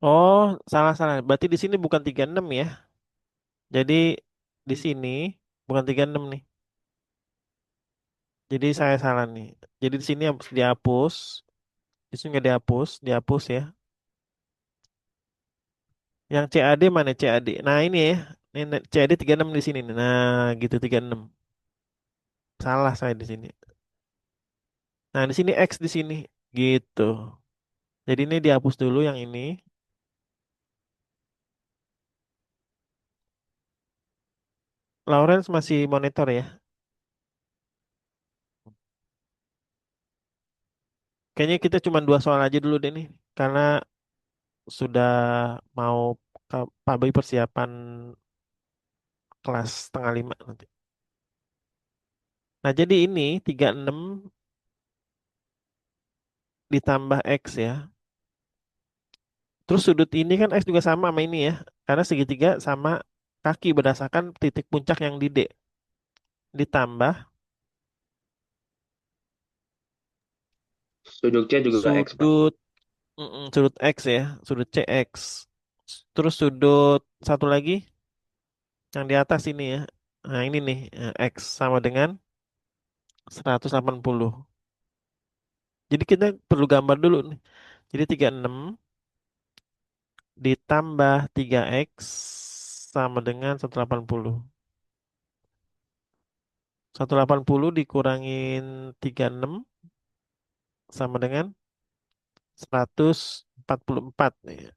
Oh, salah. Berarti di sini bukan 36 ya. Jadi di sini bukan 36 nih. Jadi saya salah nih. Jadi di sini harus dihapus. Di sini nggak dihapus ya. Yang CAD mana CAD? Nah ini ya, ini CAD 36 di sini nih. Nah gitu 36. Salah saya di sini. Nah di sini X di sini. Gitu. Jadi ini dihapus dulu yang ini. Lawrence masih monitor ya. Kayaknya kita cuma dua soal aja dulu deh nih. Karena sudah mau Pak Boy persiapan kelas setengah lima nanti. Nah jadi ini 36 ditambah X ya. Terus sudut ini kan X juga sama ini ya. Karena segitiga sama kaki berdasarkan titik puncak yang di D. Ditambah Sudutnya juga X, Pak. sudut sudut X ya. Sudut CX. Terus sudut satu lagi yang di atas ini ya. Nah ini nih X sama dengan 180. Jadi kita perlu gambar dulu nih. Jadi 36 ditambah 3X sama dengan 180. 180 dikurangin 36 sama dengan 144 nih.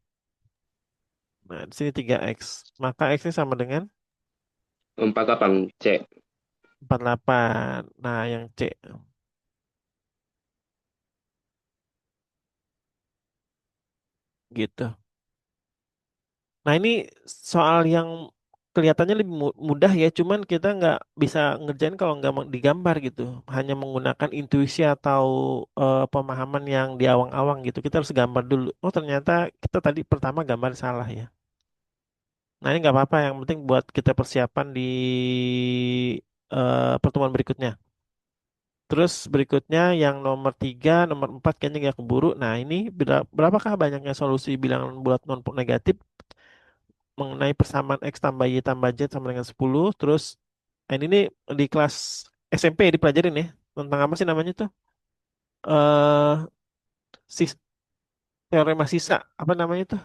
Nah, di sini 3X. Maka X ini sama dengan 48 C. 48. Nah, yang C gitu. Nah, ini soal yang kelihatannya lebih mudah ya, cuman kita nggak bisa ngerjain kalau nggak digambar gitu. Hanya menggunakan intuisi atau pemahaman yang di awang-awang gitu. Kita harus gambar dulu. Oh ternyata kita tadi pertama gambar salah ya. Nah ini nggak apa-apa, yang penting buat kita persiapan di pertemuan berikutnya. Terus berikutnya yang nomor 3, nomor 4 kayaknya nggak keburu. Nah ini berapakah banyaknya solusi bilangan bulat non negatif mengenai persamaan X tambah Y tambah Z sama dengan 10. Terus ini di kelas SMP dipelajarin ya. Tentang apa sih namanya tuh? Eh sis teorema sisa. Apa namanya tuh?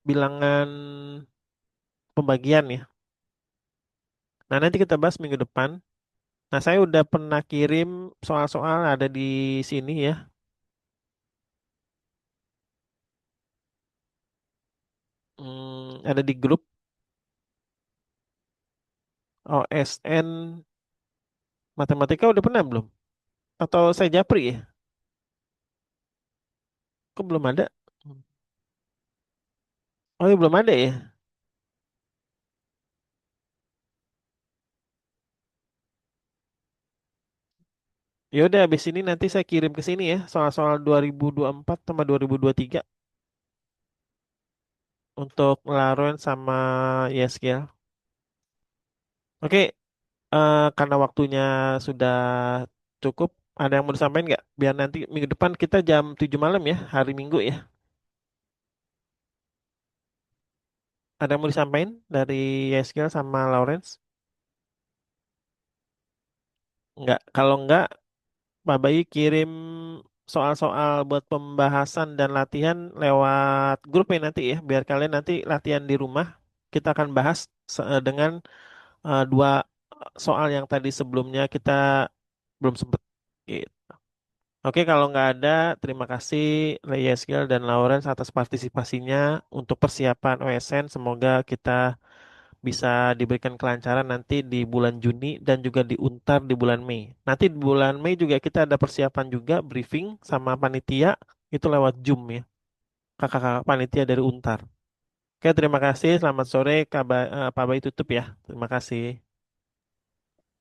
Bilangan pembagian ya. Nah nanti kita bahas minggu depan. Nah saya udah pernah kirim soal-soal ada di sini ya. Ada di grup OSN Matematika udah pernah belum? Atau saya japri ya? Kok belum ada? Oh iya belum ada ya? Ya udah habis ini nanti saya kirim ke sini ya soal-soal 2024 sama 2023 untuk Laren sama Yeskiel. Oke, karena waktunya sudah cukup, ada yang mau disampaikan nggak? Biar nanti minggu depan kita jam 7 malam ya, hari Minggu ya. Ada yang mau disampaikan dari Yeskiel sama Lawrence? Nggak. Kalau nggak, Pak Bayu kirim soal-soal buat pembahasan dan latihan lewat grup ya nanti ya, biar kalian nanti latihan di rumah. Kita akan bahas dengan dua soal yang tadi sebelumnya kita belum sempat. Gitu. Oke, kalau nggak ada, terima kasih Leia Skill dan Lawrence atas partisipasinya untuk persiapan OSN. Semoga kita bisa diberikan kelancaran nanti di bulan Juni dan juga di Untar di bulan Mei. Nanti di bulan Mei juga kita ada persiapan juga briefing sama panitia itu lewat Zoom ya. Kakak-kakak panitia dari Untar. Oke, terima kasih. Selamat sore. Pak Bay tutup ya. Terima kasih.